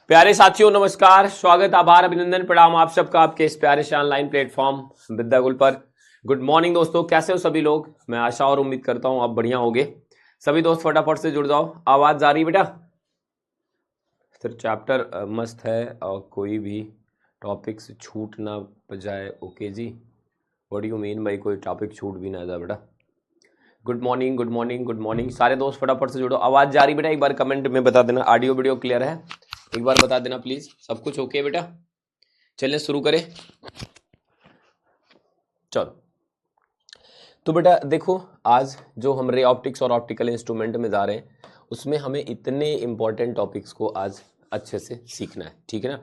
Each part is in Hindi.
प्यारे साथियों नमस्कार, स्वागत, आभार, अभिनंदन, प्रणाम आप सबका आपके इस प्यारे से ऑनलाइन प्लेटफॉर्म विद्याकुल पर। गुड मॉर्निंग दोस्तों, कैसे हो सभी लोग। मैं आशा और उम्मीद करता हूं आप बढ़िया होंगे। सभी दोस्त फटाफट से जुड़ जाओ। आवाज जा रही बेटा? फिर चैप्टर मस्त है और कोई भी टॉपिक से छूट ना जाए। ओके जी, व्हाट यू मीन भाई, कोई टॉपिक छूट भी ना जाए बेटा। Good morning good morning good morning सारे दोस्त फटाफट से जुड़ो। आवाज जा रही बेटा? एक बार कमेंट में बता देना। ऑडियो वीडियो क्लियर है? एक बार बता देना प्लीज। सब कुछ ओके बेटा? चलिए शुरू करें। चलो तो बेटा देखो, आज जो हम रे ऑप्टिक्स और ऑप्टिकल इंस्ट्रूमेंट में जा रहे हैं उसमें हमें इतने इंपॉर्टेंट टॉपिक्स को आज अच्छे से सीखना है, ठीक है ना।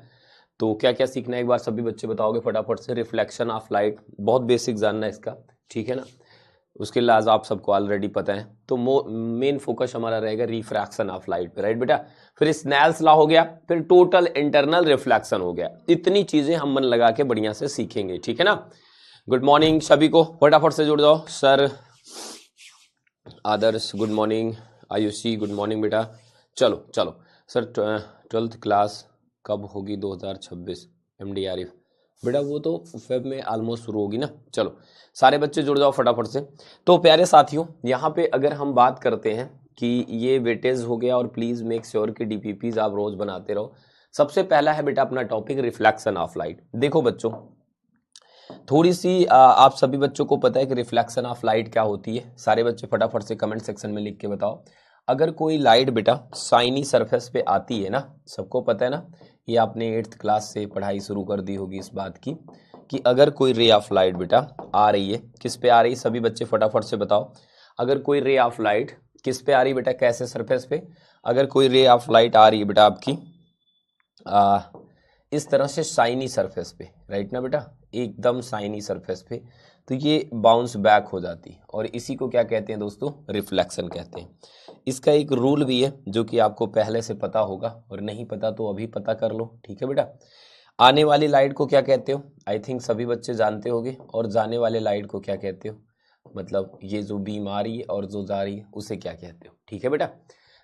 तो क्या क्या सीखना है एक बार सभी बच्चे बताओगे फटाफट से। रिफ्लेक्शन ऑफ लाइट, बहुत बेसिक जानना है इसका, ठीक है ना। उसके लाज आप सबको ऑलरेडी पता है। तो मेन फोकस हमारा रहेगा रिफ्रैक्शन ऑफ लाइट पे, राइट बेटा। फिर स्नेल्स लॉ हो गया, फिर टोटल इंटरनल रिफ्लेक्शन हो गया। इतनी चीजें हम मन लगा के बढ़िया से सीखेंगे, ठीक है ना। गुड मॉर्निंग सभी को, फटाफट से जुड़ जाओ। Sir Adarsh good morning, Ayushi good morning बेटा। चलो चलो सर, 12th क्लास कब होगी 2026 MDRF बेटा? वो तो फेब में ऑलमोस्ट शुरू होगी ना। चलो सारे बच्चे जुड़ जाओ फटाफट से। तो प्यारे साथियों, यहाँ पे अगर हम बात करते हैं कि ये वेटेज हो गया और प्लीज मेक श्योर कि DPPs आप रोज बनाते रहो। सबसे पहला है बेटा अपना टॉपिक रिफ्लेक्शन ऑफ लाइट। देखो बच्चों, थोड़ी सी आप सभी बच्चों को पता है कि रिफ्लेक्शन ऑफ लाइट क्या होती है? सारे बच्चे फटाफट से कमेंट सेक्शन में लिख के बताओ। अगर कोई लाइट बेटा साइनी सरफेस पे आती है ना, सबको पता है ना, ये आपने 8th क्लास से पढ़ाई शुरू कर दी होगी इस बात की कि अगर कोई रे ऑफ लाइट बेटा आ रही है, किस पे आ रही है? सभी बच्चे फटाफट से बताओ। अगर कोई रे ऑफ लाइट किस पे आ रही है बेटा, कैसे सरफेस पे? अगर कोई रे ऑफ लाइट आ रही है बेटा आपकी इस तरह से साइनी सरफेस पे, राइट ना बेटा, एकदम साइनी सरफेस पे, तो ये बाउंस बैक हो जाती है और इसी को क्या कहते हैं दोस्तों? रिफ्लेक्शन कहते हैं। इसका एक रूल भी है जो कि आपको पहले से पता होगा, और नहीं पता तो अभी पता कर लो, ठीक है बेटा। आने वाली लाइट को क्या कहते हो? आई थिंक सभी बच्चे जानते होंगे। और जाने वाले लाइट को क्या कहते हो? मतलब ये जो बीम आ रही है और जो जा रही है उसे क्या कहते हो, ठीक है बेटा।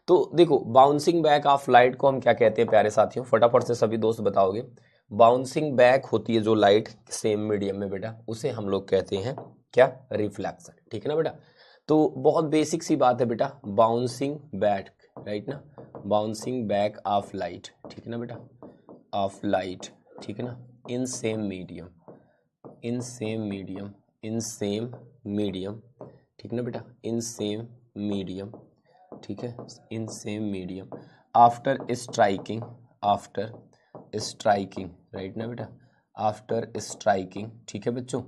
तो देखो, बाउंसिंग बैक ऑफ लाइट को हम क्या कहते हैं प्यारे साथियों? फटाफट से सभी दोस्त बताओगे। बाउंसिंग बैक होती है जो लाइट सेम मीडियम में बेटा, उसे हम लोग कहते हैं क्या? रिफ्लेक्शन, ठीक है ना बेटा। तो बहुत बेसिक सी बात है बेटा, बाउंसिंग बैक, राइट ना, बाउंसिंग बैक ऑफ लाइट, ठीक है ना बेटा, ऑफ लाइट, ठीक है ना, in same medium, in same medium, in same medium, ठीक है ना बेटा, इन सेम मीडियम, ठीक है, in same medium, after striking, after striking, right ना बेटा, आफ्टर स्ट्राइकिंग, ठीक है बच्चों,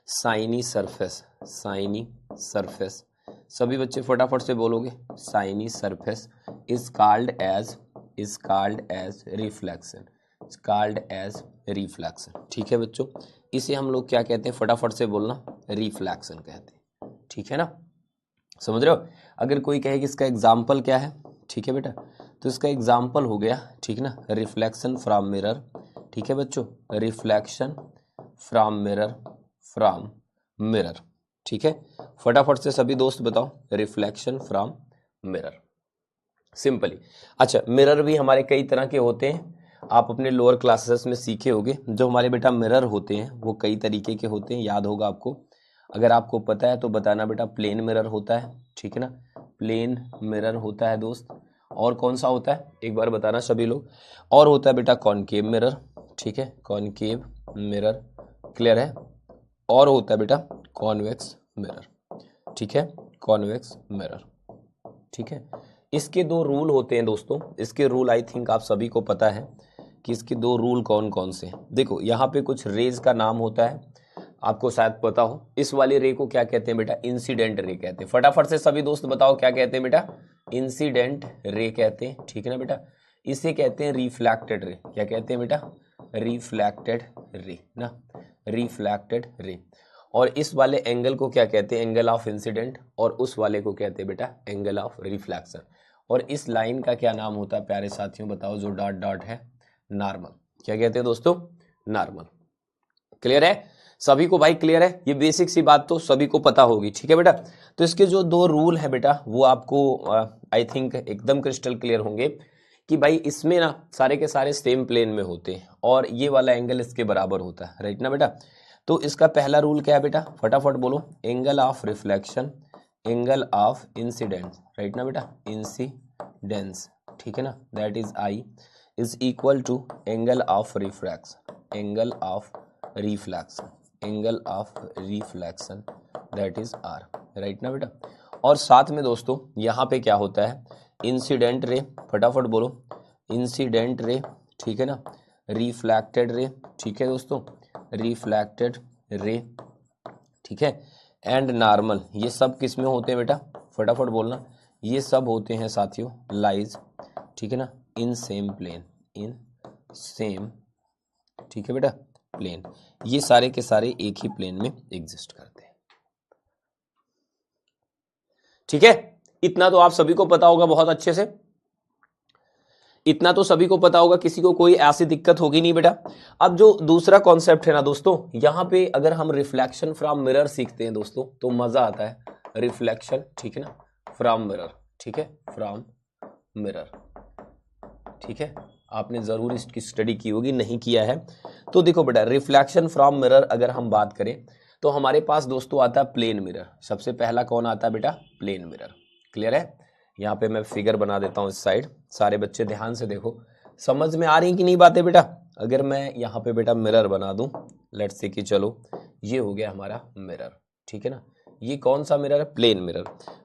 साइनी सरफेस, साइनी सरफेस, सभी बच्चे फटाफट से बोलोगे। Shiny surface is called as, is called as reflection, is called as reflection, ठीक है बच्चों। इसे हम लोग क्या कहते हैं? फटाफट से बोलना, रिफ्लेक्शन कहते हैं, ठीक है ना, समझ रहे हो। अगर कोई कहे कि इसका एग्जाम्पल क्या है, ठीक है बेटा, तो इसका एग्जाम्पल हो गया, ठीक ना, रिफ्लेक्शन फ्रॉम मिरर, ठीक है बच्चों, reflection from mirror, from mirror, ठीक है। फटाफट से सभी दोस्त बताओ, रिफ्लेक्शन फ्रॉम मिरर, सिंपली। अच्छा, मिरर भी हमारे कई तरह के होते हैं, आप अपने लोअर क्लासेस में सीखे होंगे। जो हमारे बेटा मिरर होते हैं वो कई तरीके के होते हैं, याद होगा आपको। अगर आपको पता है तो बताना बेटा। प्लेन मिरर होता है, ठीक है ना, प्लेन मिरर होता है दोस्त। और कौन सा होता है एक बार बताना सभी लोग। और होता है बेटा कॉनकेव मिरर, ठीक है, कॉनकेव मिरर, क्लियर है। और होता है बेटा कॉन्वेक्स मिरर, ठीक है, कॉन्वेक्स मिरर, ठीक है। इसके दो रूल होते हैं दोस्तों। इसके रूल आई थिंक आप सभी को पता है कि इसके दो रूल कौन कौन से हैं। देखो यहाँ पे कुछ रेज का नाम होता है, आपको शायद पता हो। इस वाले रे को क्या कहते हैं बेटा? इंसिडेंट रे कहते हैं। फटाफट से सभी दोस्त बताओ क्या कहते हैं बेटा? इंसिडेंट रे कहते हैं, ठीक है ना बेटा। इसे कहते हैं रिफ्लेक्टेड रे। क्या कहते हैं बेटा? रिफ्लेक्टेड रे ना, रिफ्लेक्टेड रे। और इस वाले एंगल को क्या कहते हैं? Angle of incident. और उस वाले को कहते हैं बेटा एंगल ऑफ रिफ्लेक्शन। और इस लाइन का क्या नाम होता है प्यारे साथियों बताओ, जो डॉट डॉट है? नॉर्मल। क्या कहते हैं दोस्तों? नॉर्मल। क्लियर है सभी को भाई? क्लियर है, ये बेसिक सी बात तो सभी को पता होगी, ठीक है बेटा। तो इसके जो दो रूल है बेटा वो आपको आई थिंक एकदम क्रिस्टल क्लियर होंगे। कि भाई इसमें ना सारे के सारे सेम प्लेन में होते हैं और ये वाला एंगल इसके बराबर होता है, राइट ना बेटा। तो इसका पहला रूल क्या है बेटा, फटाफट बोलो, angle of reflection, angle of incidence, right ना बेटा, इंसिडेंस, ठीक है ना, that is I is equal to angle of refraction, angle of reflection, angle of reflection that is R, right ना बेटा। और साथ में दोस्तों यहाँ पे क्या होता है, इंसिडेंट रे, फटाफट बोलो, इंसिडेंट रे, ठीक है ना, रिफ्लेक्टेड रे, ठीक है दोस्तों, रिफ्लेक्टेड रे, ठीक है, एंड नॉर्मल, ये सब किस में होते हैं बेटा, फटाफट बोलना, ये सब होते हैं साथियों लाइज, ठीक है ना, in same plane, in same, ठीक है बेटा, प्लेन, ये सारे के सारे एक ही प्लेन में एग्जिस्ट करते हैं, ठीक है। इतना तो आप सभी को पता होगा बहुत अच्छे से, इतना तो सभी को पता होगा, किसी को कोई ऐसी दिक्कत होगी नहीं बेटा। अब जो दूसरा कॉन्सेप्ट है ना दोस्तों, यहां पे अगर हम रिफ्लेक्शन फ्रॉम मिरर सीखते हैं दोस्तों तो मजा आता है, रिफ्लेक्शन, ठीक है ना, फ्रॉम मिरर, ठीक है, फ्रॉम मिरर, ठीक है, आपने जरूर इसकी स्टडी की होगी, नहीं किया है तो देखो बेटा, रिफ्लेक्शन फ्रॉम मिरर अगर हम बात करें तो हमारे पास दोस्तों आता है प्लेन मिरर, सबसे पहला कौन आता है बेटा, प्लेन मिरर, क्लियर है। यहाँ पे मैं फिगर बना देता हूँ इस साइड, सारे बच्चे ध्यान से देखो, समझ में आ रही कि नहीं बातें बेटा। अगर मैं यहाँ पे बेटा मिरर बना दूं, लेट्स से कि चलो ये हो गया हमारा मिरर, ठीक है ना, ये कौन सा मिरर है, प्लेन मिरर।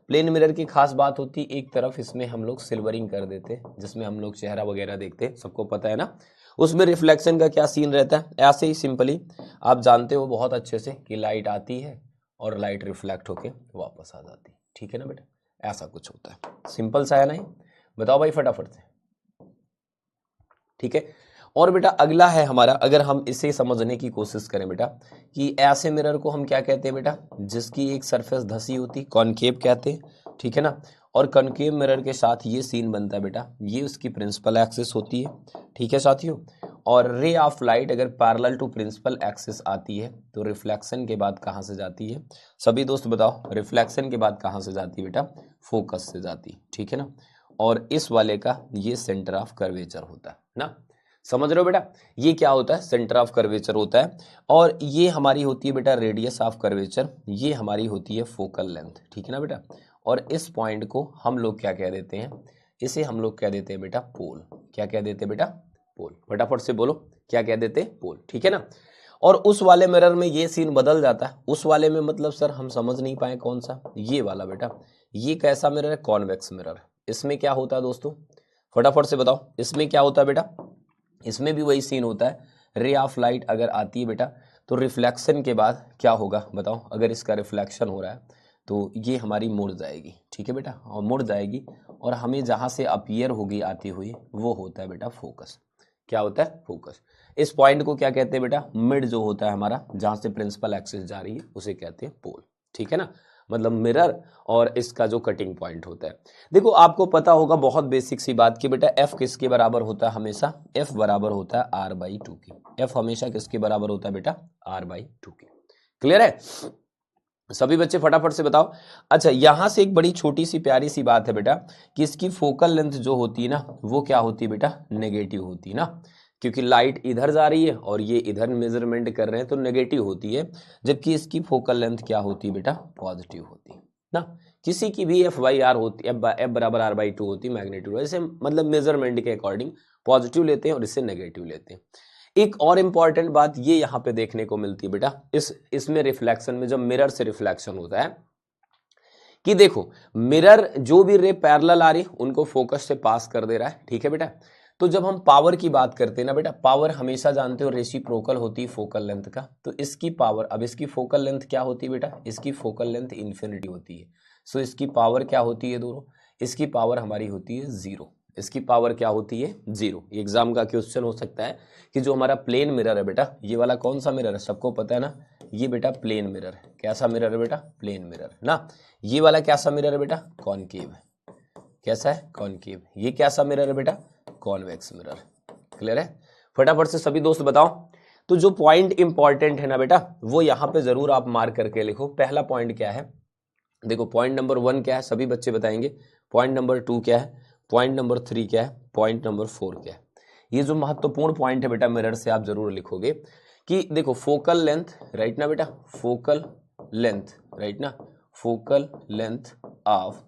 प्लेन मिरर की खास बात होती है, एक तरफ इसमें हम लोग सिल्वरिंग कर देते, जिसमें हम लोग चेहरा वगैरह देखते, सबको पता है ना, उसमें रिफ्लेक्शन का क्या सीन रहता है, ऐसे ही सिंपली आप जानते हो बहुत अच्छे से कि लाइट आती है और लाइट रिफ्लेक्ट होके वापस आ जाती है, ठीक है ना बेटा, ऐसा कुछ होता है, सिंपल सा है नहीं, बताओ भाई फटाफट से, ठीक है। और बेटा अगला है हमारा, अगर हम इसे समझने की कोशिश करें बेटा, कि ऐसे मिरर को हम क्या कहते हैं बेटा, जिसकी एक सरफेस धसी होती, कॉनकेव कहते हैं, ठीक है ना, और कॉनकेव मिरर के साथ ये सीन बनता है बेटा, ये उसकी प्रिंसिपल एक्सिस होती है, ठीक है साथियों। और रे ऑफ लाइट अगर पैरेलल टू प्रिंसिपल एक्सिस आती है तो रिफ्लेक्शन के बाद कहाँ से जाती है, सभी दोस्त बताओ, रिफ्लेक्शन के बाद कहाँ से जाती है बेटा, फोकस से जाती, ठीक है ना, और इस वाले का ये सेंटर ऑफ कर्वेचर होता है ना, समझ रहे हो बेटा, ये क्या होता है, सेंटर ऑफ कर्वेचर होता है, और ये हमारी होती है बेटा रेडियस ऑफ कर्वेचर, ये हमारी होती है फोकल लेंथ, ठीक है ना बेटा। और इस पॉइंट को हम लोग क्या कह देते हैं, इसे हम लोग कह देते हैं बेटा पोल, क्या कह देते हैं बेटा, पोल, फटाफट से बोलो, क्या कह देते हैं, पोल, ठीक है ना। और उस वाले मिरर में ये सीन बदल जाता है, उस वाले में मतलब सर हम समझ नहीं पाए कौन सा, ये वाला बेटा, ये कैसा मिरर है, कॉन्वेक्स मिरर, इसमें क्या होता है दोस्तों, फटाफट से बताओ, इसमें क्या होता है बेटा, इसमें भी वही सीन होता है, रे ऑफ लाइट अगर आती है बेटा तो रिफ्लेक्शन के बाद क्या होगा बताओ, अगर इसका रिफ्लेक्शन हो रहा है तो ये हमारी मुड़ जाएगी, ठीक है बेटा, और मुड़ जाएगी और हमें जहाँ से अपीयर होगी आती हुई वो होता है बेटा फोकस, क्या होता है, फोकस। इस पॉइंट को क्या कहते हैं बेटा, मिड जो होता है हमारा, जहाँ से प्रिंसिपल एक्सिस जा रही है उसे कहते हैं पोल, ठीक है ना, मतलब मिरर और इसका जो कटिंग पॉइंट होता है। देखो आपको पता होगा बहुत बेसिक सी बात कि बेटा एफ किसके बराबर होता है, हमेशा एफ बराबर होता है आर बाई टू की, एफ हमेशा किसके बराबर होता है बेटा, आर बाई टू की, क्लियर है, सभी बच्चे फटाफट से बताओ। अच्छा यहां से एक बड़ी छोटी सी प्यारी सी बात है बेटा, कि इसकी फोकल लेंथ जो होती है ना वो क्या होती है बेटा, नेगेटिव होती है ना, क्योंकि लाइट इधर जा रही है और ये इधर मेजरमेंट कर रहे हैं तो नेगेटिव होती है, जबकि इसकी फोकल लेंथ क्या होती है बेटा, पॉजिटिव होती है ना। किसी की भी एफ बाई आर होती है, एफ बराबर आर बाई टू होती है मैग्नीट्यूड, ऐसे मतलब मेजरमेंट के अकॉर्डिंग पॉजिटिव लेते हैं और इससे नेगेटिव लेते हैं। एक और इंपॉर्टेंट बात ये यहाँ पे देखने को मिलती है बेटा, इसमें रिफ्लेक्शन में जब मिरर से रिफ्लेक्शन होता है, कि देखो मिरर जो भी रे पैरेलल आ रही उनको फोकस से पास कर दे रहा है, ठीक है बेटा। तो जब हम पावर की बात करते हैं ना बेटा, पावर हमेशा जानते हो रेसिप्रोकल होती है फोकल लेंथ का, तो इसकी पावर, अब इसकी फोकल लेंथ क्या होती है बेटा, इसकी फोकल लेंथ इन्फिनिटी होती है, सो इसकी पावर क्या होती है दोनों, इसकी पावर हमारी होती है जीरो, इसकी पावर क्या होती है, जीरो। एग्जाम का क्वेश्चन हो सकता है कि जो हमारा प्लेन मिरर है बेटा, ये वाला कौन सा मिरर है, सबको पता है ना, ये बेटा प्लेन मिरर है, कैसा मिरर है बेटा, प्लेन मिरर ना। ये वाला कैसा मिरर है बेटा, कॉनकेव है, कैसा है, कॉनकेव। ये कैसा मिरर है बेटा, कॉन्वेक्स मिरर, क्लियर है। फटाफट से सभी दोस्त बताओ। तो जो पॉइंट इंपॉर्टेंट है ना बेटा, वो यहां पे जरूर आप मार्क करके लिखो। पहला पॉइंट क्या है, देखो पॉइंट नंबर 1 क्या है, सभी बच्चे बताएंगे। पॉइंट नंबर 2 क्या है, पॉइंट नंबर 3 क्या है, पॉइंट नंबर 4 क्या है। ये जो महत्वपूर्ण पॉइंट है बेटा मिरर से आप जरूर लिखोगे कि देखो फोकल लेंथ, राइट ना बेटा, फोकल लेंथ, राइट ना, फोकल लेंथ ऑफ,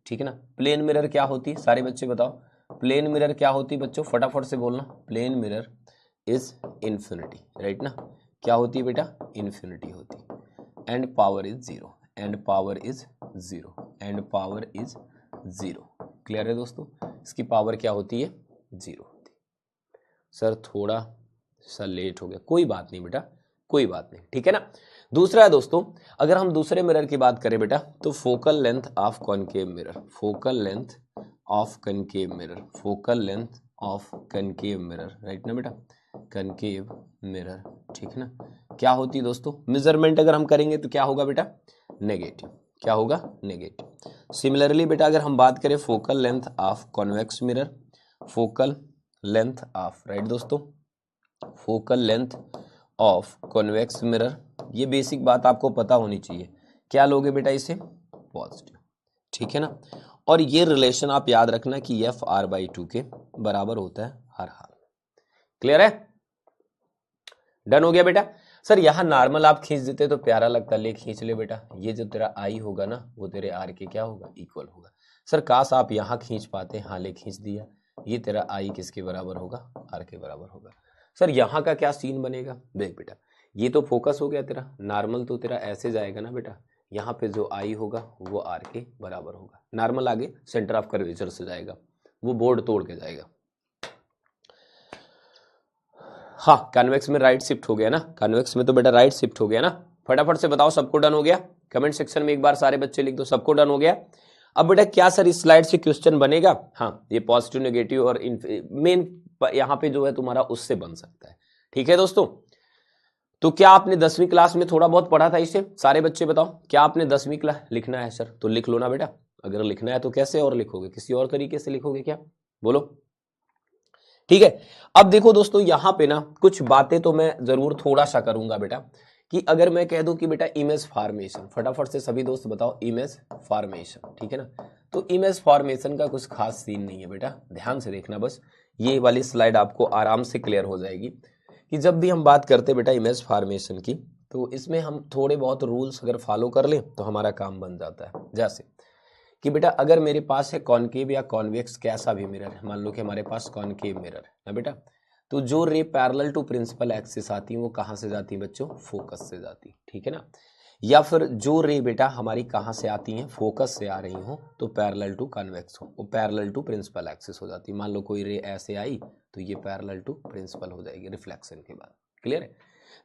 ठीक है ना। प्लेन मिरर क्या होती है, सारे बच्चे बताओ, प्लेन मिरर क्या होती है बच्चों, फटाफट से बोलना। Plane mirror is infinity, right ना, क्या होती है बेटा, इन्फिनिटी होती है। And power is zero, and power is zero, and power is zero. Clear है दोस्तों, इसकी पावर क्या होती है, जीरो होती है। सर थोड़ा सा लेट हो गया, कोई बात नहीं बेटा, कोई बात नहीं, ठीक है ना। दूसरा है दोस्तों, अगर हम दूसरे मिरर की बात करें बेटा, तो focal length of concave mirror, focal length of concave mirror, focal length of concave mirror, right ना बेटा, कनकेव मिरर, ठीक है ना, क्या होती है दोस्तों, मेजरमेंट अगर हम करेंगे तो क्या होगा बेटा, नेगेटिव, क्या होगा, नेगेटिव। सिमिलरली बेटा अगर हम बात करें focal length of convex mirror, focal length of, right दोस्तों, focal length of convex mirror, ये बेसिक बात आपको पता होनी चाहिए, क्या लोगे बेटा इसे, पॉजिटिव, ठीक है ना। और ये रिलेशन आप याद रखना कि एफ आर बाई 2 के बराबर होता है हर हाल में। क्लियर है, डन हो गया बेटा। सर यहां नॉर्मल आप खींच देते तो प्यारा लगता, ले खींच ले बेटा, ये जो तेरा आई होगा ना वो तेरे आर के क्या होगा, इक्वल होगा। सर काश आप यहां खींच पाते, हाँ ले खींच दिया, ये तेरा आई किसके बराबर होगा, आर के बराबर होगा। सर यहाँ का क्या सीन बनेगा, देख बेटा, ये तो फोकस हो गया तेरा, नॉर्मल तो तेरा ऐसे जाएगा ना बेटा, यहाँ पे जो आई होगा वो आर के बराबर होगा, नॉर्मल आगे सेंटर ऑफ कर्वेचर से जाएगा, वो बोर्ड तोड़ के जाएगा। हाँ कन्वेक्स में राइट शिफ्ट हो गया ना, कन्वेक्स में तो बेटा राइट शिफ्ट हो गया ना। फटाफट से बताओ सबको डन हो गया, कमेंट सेक्शन में एक बार सारे बच्चे लिख दो सबको डन हो गया। अब बेटा क्या सर इस स्लाइड से क्वेश्चन बनेगा, हाँ ये पॉजिटिव नेगेटिव और मेन यहाँ पे जो है तुम्हारा उससे बन सकता है, ठीक है दोस्तों। तो क्या आपने 10वीं क्लास में थोड़ा बहुत पढ़ा था इसे, सारे बच्चे बताओ, क्या आपने 10वीं क्लास लिखना है सर तो लिख लो ना बेटा, अगर लिखना है तो कैसे और लिखोगे, किसी और तरीके से लिखोगे क्या, बोलो, ठीक है। अब देखो दोस्तों यहाँ पे ना कुछ बातें तो मैं जरूर थोड़ा सा करूंगा बेटा, कि अगर मैं कह दूं कि बेटा इमेज फॉर्मेशन, फटाफट से सभी दोस्त बताओ इमेज फॉर्मेशन, ठीक है ना। तो इमेज फॉर्मेशन का कुछ खास सीन नहीं है बेटा, ध्यान से देखना बस, ये वाली स्लाइड आपको आराम से क्लियर हो जाएगी कि जब भी हम बात करते बेटा इमेज फॉर्मेशन की, तो इसमें हम थोड़े बहुत रूल्स अगर फॉलो कर लें तो हमारा काम बन जाता है। जैसे कि बेटा अगर मेरे पास है कॉनकेव या कॉन्वेक्स कैसा भी मिरर है, मान लो कि हमारे पास कॉनकेव मिरर है ना बेटा, तो जो ray parallel to principal axis आती है वो कहाँ से जाती है बच्चों, फोकस से जाती है, ठीक है ना। या फिर जो रे बेटा हमारी कहाँ से आती हैं, फोकस से आ रही हो तो पैरेलल टू कन्वेक्स हो, वो पैरेलल टू प्रिंसिपल एक्सिस हो जाती है। मान लो कोई रे ऐसे आई तो ये पैरेलल टू प्रिंसिपल हो जाएगी रिफ्लेक्शन के बाद। क्लियर है।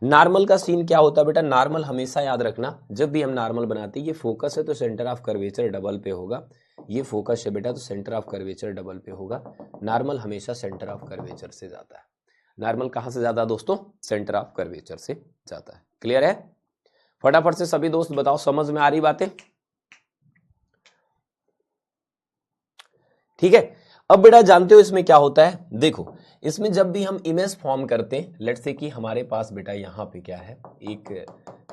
नॉर्मल का सीन क्या होता है बेटा, नॉर्मल हमेशा याद रखना, जब भी हम नॉर्मल बनाते हैं ये फोकस है तो सेंटर ऑफ कर्वेचर डबल पे होगा, ये फोकस है बेटा तो सेंटर ऑफ कर्वेचर डबल पे होगा। नॉर्मल हमेशा सेंटर ऑफ कर्वेचर से जाता है, नॉर्मल कहां से जाता है दोस्तों, सेंटर ऑफ कर्वेचर से जाता है। क्लियर है, फटाफट से सभी दोस्त बताओ समझ में आ रही बातें, ठीक है। अब बेटा जानते हो इसमें क्या होता है, देखो इसमें जब भी हम इमेज फॉर्म करते हैं, लेट्स से कि हमारे पास बेटा यहाँ पे क्या है, एक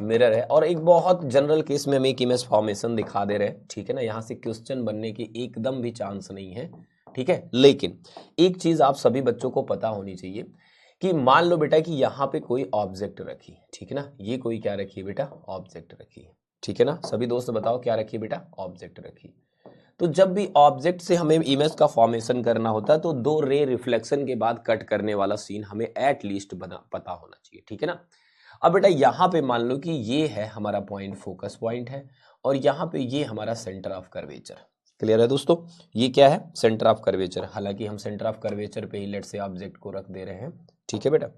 मिरर है और एक बहुत जनरल केस में हम एक इमेज फॉर्मेशन दिखा दे रहे हैं, ठीक है ना। यहाँ से क्वेश्चन बनने की एकदम भी चांस नहीं है, ठीक है। लेकिन एक चीज आप सभी बच्चों को पता होनी चाहिए कि मान लो बेटा कि यहाँ पे कोई ऑब्जेक्ट रखी, ठीक है ना, ये कोई क्या रखी है बेटा, ऑब्जेक्ट रखी है, ठीक है ना। सभी दोस्त बताओ क्या रखी है बेटा, ऑब्जेक्ट रखी। तो जब भी ऑब्जेक्ट से हमें इमेज का फॉर्मेशन करना होता है तो दो रे रिफ्लेक्शन के बाद कट करने वाला सीन हमें एट लीस्ट पता होना चाहिए, ठीक है ना। अब बेटा यहाँ पे मान लो कि ये है हमारा पॉइंट, फोकस पॉइंट है, और यहाँ पे ये हमारा सेंटर ऑफ कर्वेचर। क्लियर है दोस्तों, ये क्या है, सेंटर ऑफ कर्वेचर। हालांकि हम सेंटर ऑफ कर्वेचर पे ही लेट से ऑब्जेक्ट को रख दे रहे हैं, ठीक है बेटा,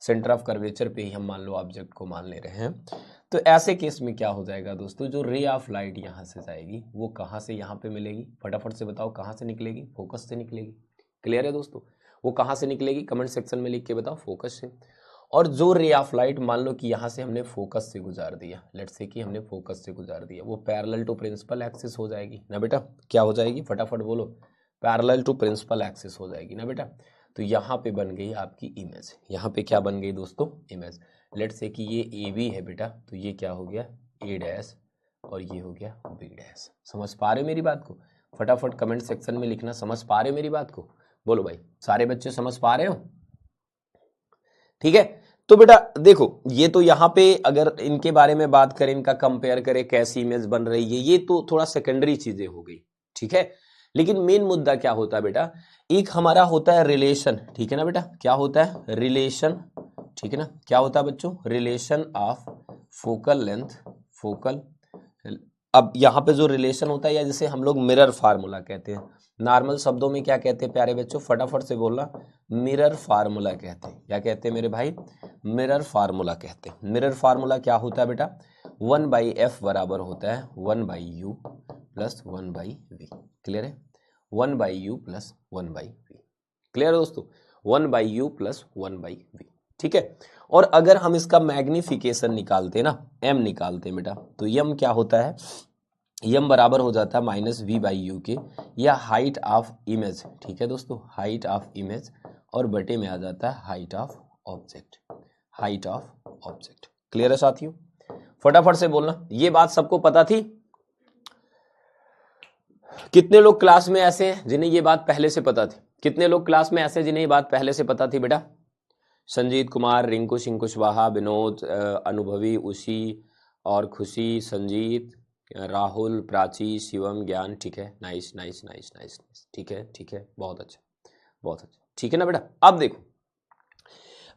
सेंटर ऑफ कर्वेचर पे ही हम मान लो ऑब्जेक्ट को मान ले रहे हैं। तो ऐसे केस में क्या हो जाएगा दोस्तों, जो रे ऑफ लाइट यहाँ से जाएगी वो कहाँ से यहाँ पे मिलेगी, फटाफट से बताओ कहाँ से निकलेगी, फोकस से निकलेगी। क्लियर है दोस्तों, वो कहाँ से निकलेगी, कमेंट सेक्शन में लिख के बताओ, फोकस से। और जो रे ऑफ लाइट मान लो कि यहाँ से हमने फोकस से गुजार दिया, लेट्स से कि हमने फोकस से गुजार दिया, वो पैरेलल टू प्रिंसिपल एक्सिस हो जाएगी ना बेटा, क्या हो जाएगी, फटाफट बोलो, पैरेलल टू प्रिंसिपल एक्सिस हो जाएगी ना बेटा। तो यहाँ पे बन गई आपकी इमेज, यहाँ पे क्या बन गई दोस्तों, इमेज। लेट्स से कि ये ए बी है बेटा, तो ये क्या हो गया, ए डैश, और ये हो गया बी डैश। समझ पा रहे हो मेरी बात को, फटाफट कमेंट सेक्शन में लिखना। समझ पा रहे हो मेरी बात को? बोलो भाई, सारे बच्चे समझ पा रहे हो? ठीक है, तो बेटा देखो, ये तो यहाँ पे अगर इनके बारे में बात करें, इनका कंपेयर करें कैसी इमेज बन रही है, ये तो थोड़ा सेकेंडरी चीजें हो गई, ठीक है। लेकिन मेन मुद्दा क्या होता है बेटा, एक हमारा होता है रिलेशन, ठीक है ना बेटा, क्या होता है? रिलेशन, ठीक है ना। क्या होता है बच्चों? Relation of focal length, focal. अब यहाँ पे जो रिलेशन होता है, या जिसे हम लोग मिरर फार्मूला कहते हैं, नॉर्मल शब्दों में क्या कहते हैं प्यारे बच्चों, फटाफट से बोलना, मिरर फार्मूला कहते हैं। क्या कहते हैं मेरे भाई? मिरर फार्मूला कहते हैं। मिरर फार्मूला क्या होता है बेटा? 1/f बराबर होता है 1/u प्लस 1/v। क्लियर है? 1/u plus 1/v। क्लियर है दोस्तों? 1/u प्लस 1/v, ठीक है। और अगर हम इसका मैग्निफिकेशन निकालते हैं ना, m निकालते हैं बेटा, तो m क्या होता है? m बराबर हो जाता है -v/u के, या हाइट ऑफ इमेज, ठीक है दोस्तों, हाइट ऑफ इमेज, और बटे में आ जाता है height of object, height of object. Clear है साथियों? फटाफट से बोलना, ये बात सबको पता थी? कितने लोग क्लास में ऐसे हैं जिन्हें ये बात पहले से पता थी? कितने लोग क्लास में ऐसे जिन्हें ये बात पहले से पता थी बेटा? संजीत कुमार, रिंकू सिंह कुशवाहा, विनोद, अनुभवी, उसी और खुशी, संजीत, राहुल, प्राची, शिवम, ज्ञान, ठीक है, नाइस नाइस नाइस नाइस, ठीक है ठीक है, बहुत अच्छा बहुत अच्छा, ठीक है ना बेटा। अब देखो,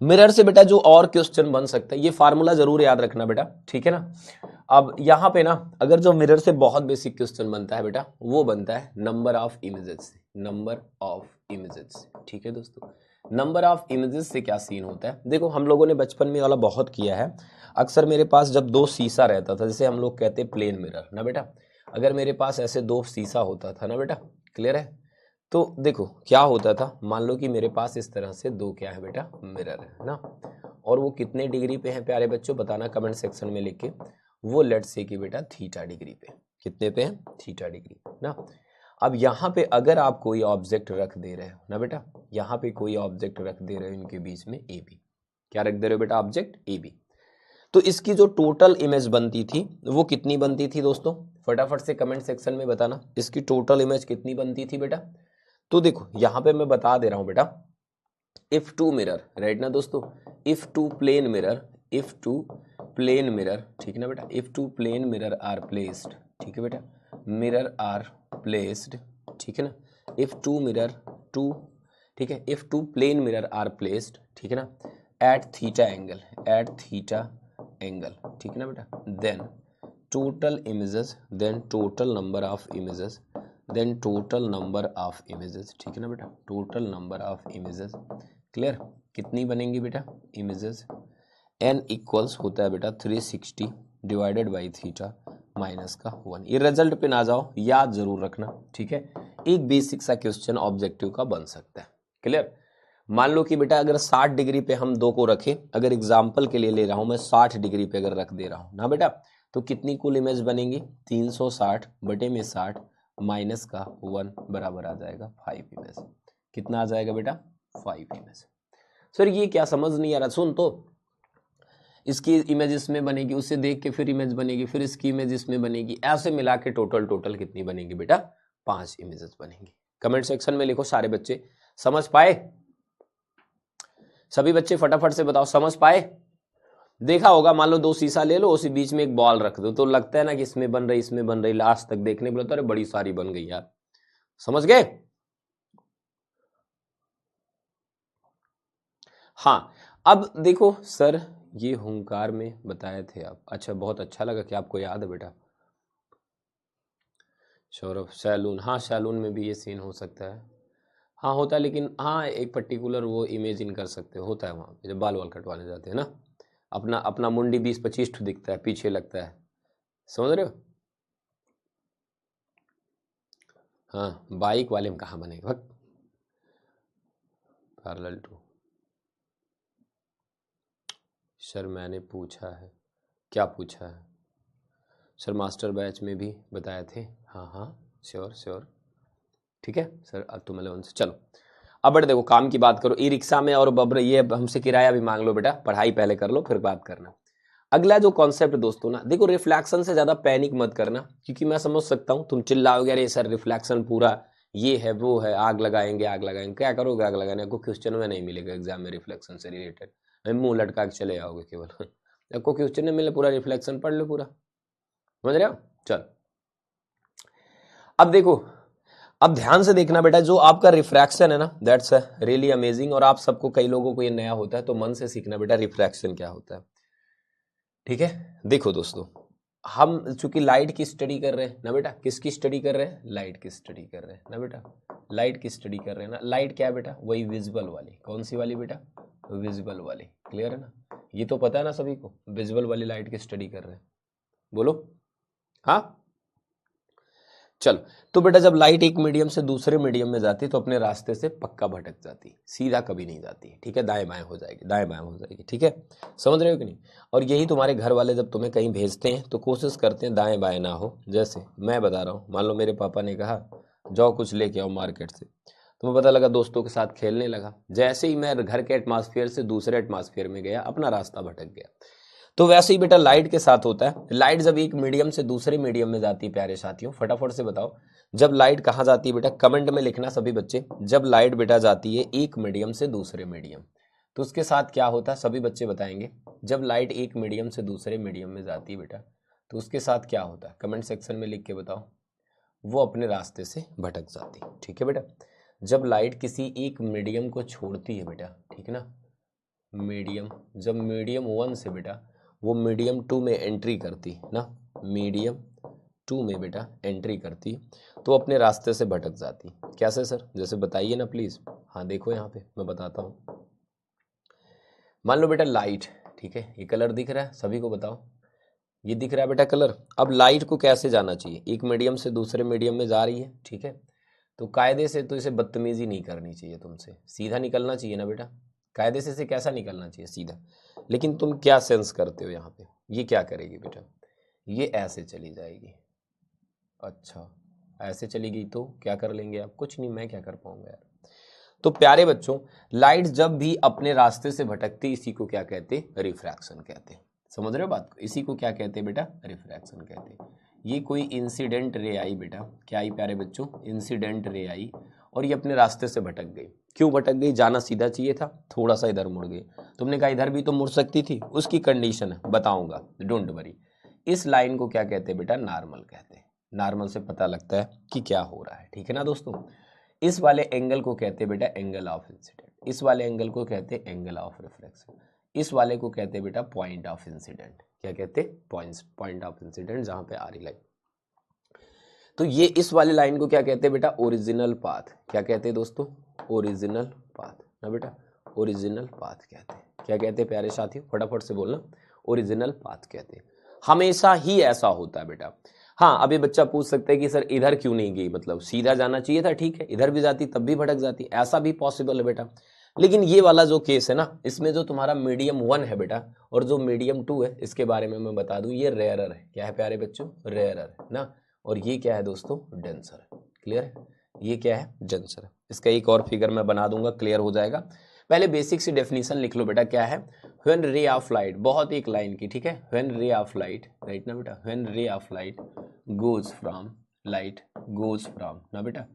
मिरर से बेटा जो और क्वेश्चन बन सकता है, ये फार्मूला जरूर याद रखना बेटा, ठीक है ना। अब यहाँ पे ना, अगर जो मिरर से बहुत बेसिक क्वेश्चन बनता है बेटा, वो बनता है नंबर ऑफ इमेजेस से, नंबर ऑफ इमेजेस से, ठीक है दोस्तों। नंबर ऑफ इमेजेस से क्या सीन होता है, देखो हम लोगों ने बचपन में वाला बहुत किया है। अक्सर मेरे पास जब दो शीशा रहता था, जैसे हम लोग कहते हैं प्लेन मिरर ना बेटा, अगर मेरे पास ऐसे दो शीशा होता था ना बेटा, क्लियर है, तो देखो क्या होता था, मान लो कि मेरे पास इस तरह से दो क्या है बेटा, मिरर है ना, और वो कितने डिग्री पे हैं प्यारे बच्चों, बताना कमेंट सेक्शन में लिख के। वो लेट्स से कि बेटा थीटा डिग्री पे, कितने पे हैं? थीटा डिग्री ना। अब यहाँ पे अगर आप कोई ऑब्जेक्ट रख दे रहे हो ना बेटा, यहाँ पे कोई ऑब्जेक्ट रख दे रहे हो इनके बीच में ए बी, क्या रख दे रहे हो बेटा? Object A B. तो इसकी जो टोटल इमेज बनती थी वो कितनी बनती थी दोस्तों? फटाफट से कमेंट सेक्शन में बताना, इसकी टोटल इमेज कितनी बनती थी बेटा। तो देखो यहाँ पे मैं बता दे रहा हूं बेटा, इफ टू मिरर, राइट ना दोस्तों, if two plane mirror, if two plane mirror, ठीक है ना बेटा, if two plane mirror are placed, ठीक है बेटा, मिरर आर प्लेस्ड, ठीक है ना, इफ टू मिरर टू, ठीक है, if two plane mirror are placed, ठीक है ना, at theta angle, at theta angle, ठीक है ना बेटा, then total images, then total number of images, then total number of images, ठीक है ना बेटा, total number of images. Clear? कितनी बनेंगी बेटा इमेजेस? n इक्वल्स होता है बेटा 360 डिवाइडेड बाई थीटा माइनस का 1। ये रिजल्ट पे ना जाओ, याद जरूर रखना, ठीक है। एक बेसिक सा क्वेश्चन ऑब्जेक्टिव का बन सकता है। क्लियर? मान लो कि बेटा अगर 60 डिग्री पे हम दो को रखें, अगर एग्जाम्पल के लिए ले रहा हूं मैं, 60 डिग्री पे अगर रख दे रहा हूं ना बेटा, तो कितनी कुल इमेज बनेंगी? 360 बटे में 60 माइनस का 1 बराबर आ जाएगा 5 इमेज। कितना आ जाएगा बेटा? 5 इमेज। सर ये क्या समझ नहीं आ रहा, सुन तो, इसकी इमेज इसमें बनेगी, उससे देख के फिर इमेज बनेगी, फिर इसकी इमेज इसमें बनेगी, ऐसे मिला के टोटल कितनी बनेगी बेटा? 5 इमेजेस बनेंगी। कमेंट सेक्शन में लिखो सारे बच्चे, समझ पाए? सभी बच्चे फटाफट से बताओ, समझ पाए? देखा होगा, मान लो दो शीशा ले लो, उसी बीच में एक बॉल रख दो, तो लगता है ना कि इसमें बन रही इसमें बन रही, लास्ट तक देखने को लगता है बड़ी सारी बन गई यार। समझ गए? हाँ, अब देखो सर, ये हुंकार में बताए थे आप, अच्छा बहुत अच्छा लगा कि आपको याद है बेटा। सौरभ, सैलून, हाँ सैलून में भी ये सीन हो सकता है, हाँ होता है, लेकिन हाँ एक पर्टिकुलर वो इमेजिन कर सकते हो, होता है वहाँ पे जब बाल वाल कटवाने जाते हैं ना, अपना अपना मुंडी 20-25 ठो दिखता है, पीछे लगता है, समझ रहे हो? हाँ, बाइक वाले में कहाँ बनेगा भक्त, पैरेलल टू। सर मैंने पूछा है, क्या पूछा है सर? मास्टर बैच में भी बताए थे, हाँ हाँ श्योर श्योर, ठीक है सर। अब तो मतलब उनसे चलो, अब बेटा देखो काम की बात करो, ई रिक्शा में और बब्र ये हमसे किराया भी मांग लो बेटा, पढ़ाई पहले कर लो फिर बात करना। अगला जो कॉन्सेप्ट दोस्तों ना, देखो रिफ्लेक्शन से ज्यादा पैनिक मत करना, क्योंकि मैं समझ सकता हूं तुम चिल्लाओगे अरे सर रिफ्लेक्शन पूरा ये है वो है, आग लगाएंगे आग लगाएंगे, क्या करोगे आग लगाने को? क्वेश्चन में नहीं मिलेगा एग्जाम में रिफ्लेक्शन से रिलेटेड, मुंह लटका के चले आओगे केवल। आपको क्वेश्चन नहीं मिले, पूरा रिफ्लेक्शन पढ़ लो पूरा, समझ रहे हो? चल अब देखो, अब ध्यान से देखना बेटा, जो आपका रिफ्रैक्शन है ना, दैट्स रियली अमेजिंग, और आप सबको, कई लोगों को ये नया होता है, तो मन से सीखना बेटा रिफ्रैक्शन क्या होता है, ठीक है? देखो दोस्तों, हम चूंकि लाइट की स्टडी कर रहे हैं ना बेटा, किसकी स्टडी कर रहे हैं? लाइट की स्टडी कर रहे हैं ना बेटा, लाइट की स्टडी कर रहे हैं ना। लाइट क्या है बेटा? वही विजिबल वाली। कौन सी वाली बेटा? विजिबल वाली। क्लियर है ना? ये तो पता है ना सभी को, विजिबल वाली लाइट की स्टडी कर रहे हैं, बोलो हाँ। चलो, तो बेटा जब लाइट एक मीडियम से दूसरे मीडियम में जाती है तो अपने रास्ते से पक्का भटक जाती है, सीधा कभी नहीं जाती, ठीक है? दाएं बाएं हो जाएगी, दाएं बाएं हो जाएगी, ठीक है? समझ रहे हो कि नहीं? और यही तुम्हारे घर वाले जब तुम्हें कहीं भेजते हैं तो कोशिश करते हैं दाएं बाएं ना हो। जैसे मैं बता रहा हूँ, मान लो मेरे पापा ने कहा जाओ कुछ लेके आओ मार्केट से, तो मैं पता लगा दोस्तों के साथ खेलने लगा, जैसे ही मैं घर के एटमॉस्फेयर से दूसरे एटमॉस्फेयर में गया, अपना रास्ता भटक गया। तो वैसे ही बेटा लाइट के साथ होता है। लाइट जब एक मीडियम से दूसरे मीडियम में जाती है, प्यारे साथियों फटाफट से बताओ, जब लाइट कहाँ जाती है बेटा? कमेंट में लिखना सभी बच्चे। जब लाइट बेटा जाती है एक मीडियम से दूसरे मीडियम, तो उसके साथ क्या होता है? सभी बच्चे बताएंगे। जब लाइट एक मीडियम से दूसरे मीडियम में जाती है बेटा, तो उसके साथ क्या होता है? कमेंट सेक्शन में लिख के बताओ। वो अपने रास्ते से भटक जाती है, ठीक है बेटा? जब लाइट किसी एक मीडियम को छोड़ती है बेटा, ठीक है ना, मीडियम, जब मीडियम 1 से बेटा वो मीडियम 2 में एंट्री करती ना, मीडियम 2 में बेटा एंट्री करती, तो अपने रास्ते से भटक जाती। कैसे सर? जैसे बताइए ना प्लीज। हाँ देखो यहाँ पे मैं बताता हूँ। मान लो बेटा लाइट, ठीक है, ये कलर दिख रहा है सभी को, बताओ ये दिख रहा है बेटा कलर। अब लाइट को कैसे जाना चाहिए? एक मीडियम से दूसरे मीडियम में जा रही है, ठीक है, तो कायदे से तो इसे बदतमीजी नहीं करनी चाहिए तुमसे, सीधा निकलना चाहिए ना बेटा। कायदे से इसे कैसा निकलना चाहिए? सीधा। लेकिन तुम क्या सेंस करते हो यहाँ पे? ये क्या करेगी बेटा? ये ऐसे चली जाएगी। अच्छा, ऐसे चली गई तो क्या कर लेंगे आप? कुछ नहीं, मैं क्या कर पाऊंगा यार। तो प्यारे बच्चों, लाइट जब भी अपने रास्ते से भटकती, इसी को क्या कहते? रिफ्रैक्शन कहते हैं। समझ रहे हो बात को? इसी को क्या कहते हैं बेटा? रिफ्रैक्शन कहते हैं। ये कोई इंसिडेंट रे आई बेटा, क्या आई प्यारे बच्चों? इंसिडेंट रे आई, और ये अपने रास्ते से भटक गई। क्यों भटक गई? जाना सीधा चाहिए था, थोड़ा सा इधर मुड़ गई। तुमने कहा इधर भी तो मुड़ सकती थी, उसकी कंडीशन है बताऊंगा, डोंट वरी। इस लाइन को क्या कहते हैं बेटा? नॉर्मल कहते हैं। नॉर्मल से पता लगता है कि क्या हो रहा है, ठीक है ना दोस्तों? इस वाले एंगल को कहते हैं बेटा एंगल ऑफ इंसिडेंट, इस वाले एंगल को कहते हैं एंगल ऑफ रिफ्रैक्शन, इस वाले को कहते हैं बेटा पॉइंट ऑफ इंसिडेंट। क्या कहते हैं? पॉइंट ऑफ इंसिडेंट, जहां पे आ रही लाइन। तो ये इस वाले लाइन को क्या कहते हैं बेटा? Original path. क्या कहते हैं दोस्तों? ओरिजिनल पाथ ना बेटा, ओरिजिनल पाथ कहते हैं। क्या कहते हैं प्यारे साथियों? फटाफट से बोलना। ओरिजिनल पाथ कहते हैं। हमेशा ही ऐसा होता है बेटा। हाँ, अभी बच्चा पूछ सकता है कि सर इधर क्यों नहीं गई, मतलब सीधा जाना चाहिए था, ठीक है, इधर भी जाती तब भी भटक जाती, ऐसा भी पॉसिबल है बेटा। लेकिन ये वाला जो केस है ना, इसमें जो तुम्हारा मीडियम 1 है बेटा और जो मीडियम 2 है, इसके बारे में मैं बता दूं, ये रेयरर है। क्या है प्यारे बच्चों? रेयरर है ना। और ये क्या है दोस्तों? डेंसर है। क्लियर है? ये क्या है? डेंसर है। इसका एक और फिगर मैं बना दूंगा, क्लियर हो जाएगा। पहले बेसिक सी डेफिनेशन लिख लो बेटा, क्या है? व्हेन रे ऑफ लाइट, बहुत एक लाइन की, ठीक है, when ray of light, right ना बेटा, when ray of light goes from, light goes from ना बेटा,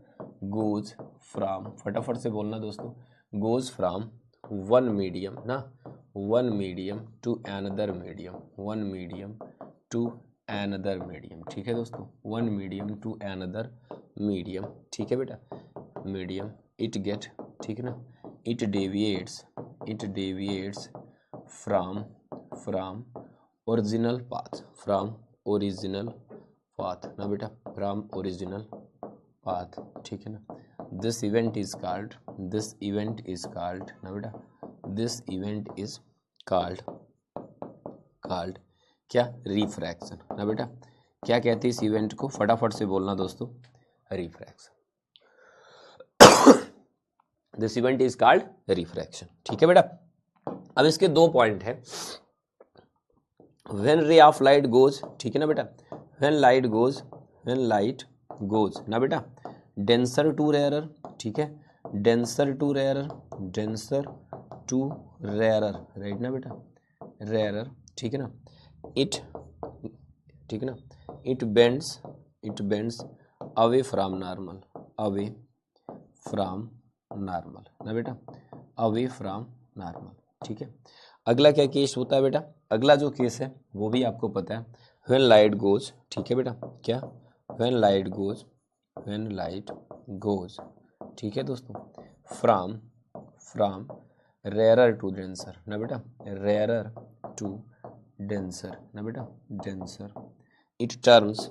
गोज फ्रॉम, फटाफट से बोलना दोस्तों, गोज फ्रॉम वन मीडियम ना, one medium to another medium, one medium to another medium, ठीक है दोस्तों, one medium to another medium, ठीक है बेटा, मीडियम, इट गेट, ठीक है ना, it deviates from original path, from original path ना बेटा, from original path, ठीक है ना। this event is called ना बेटा, this event is called क्या? रिफ्रैक्शन ना बेटा। क्या कहते हैं इस इवेंट को? फटाफट से बोलना दोस्तों, refraction. This event is called refraction, ठीक है बेटा। अब इसके दो पॉइंट है। When ray of light goes, ठीक है ना बेटा, व्हेन लाइट गोज ना बेटा, डेंसर टू रेयरर, ठीक है, डेंसर टू रेयरर, राइट ना बेटा, रेयरर, ठीक है ना, इट, ठीक है ना, it bends away from normal, away from normal ना बेटा, अवे फ्रॉम नॉर्मल, ठीक है। अगला क्या केस होता है बेटा, अगला जो केस है वो भी आपको पता है, व्हेन लाइट गोज, ठीक है बेटा, क्या, व्हेन लाइट गोज, ठीक है दोस्तों, फ्रॉम रेयरर टू डेंसर ना बेटा, रेयरर टू डेंसर ना बेटा, डेंसर, इट टर्न्स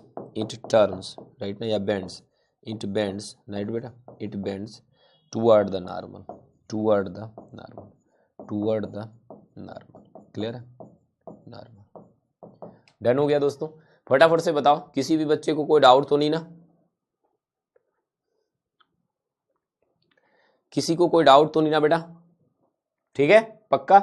राइट ना, या बेंड्स, इट बेंड्स राइट बेटा, it bends toward the normal, clear है, नॉर्मल। डन हो गया दोस्तों। फटाफट से बताओ, किसी भी बच्चे को कोई डाउट तो नहीं ना, किसी को कोई डाउट तो नहीं ना बेटा, ठीक है पक्का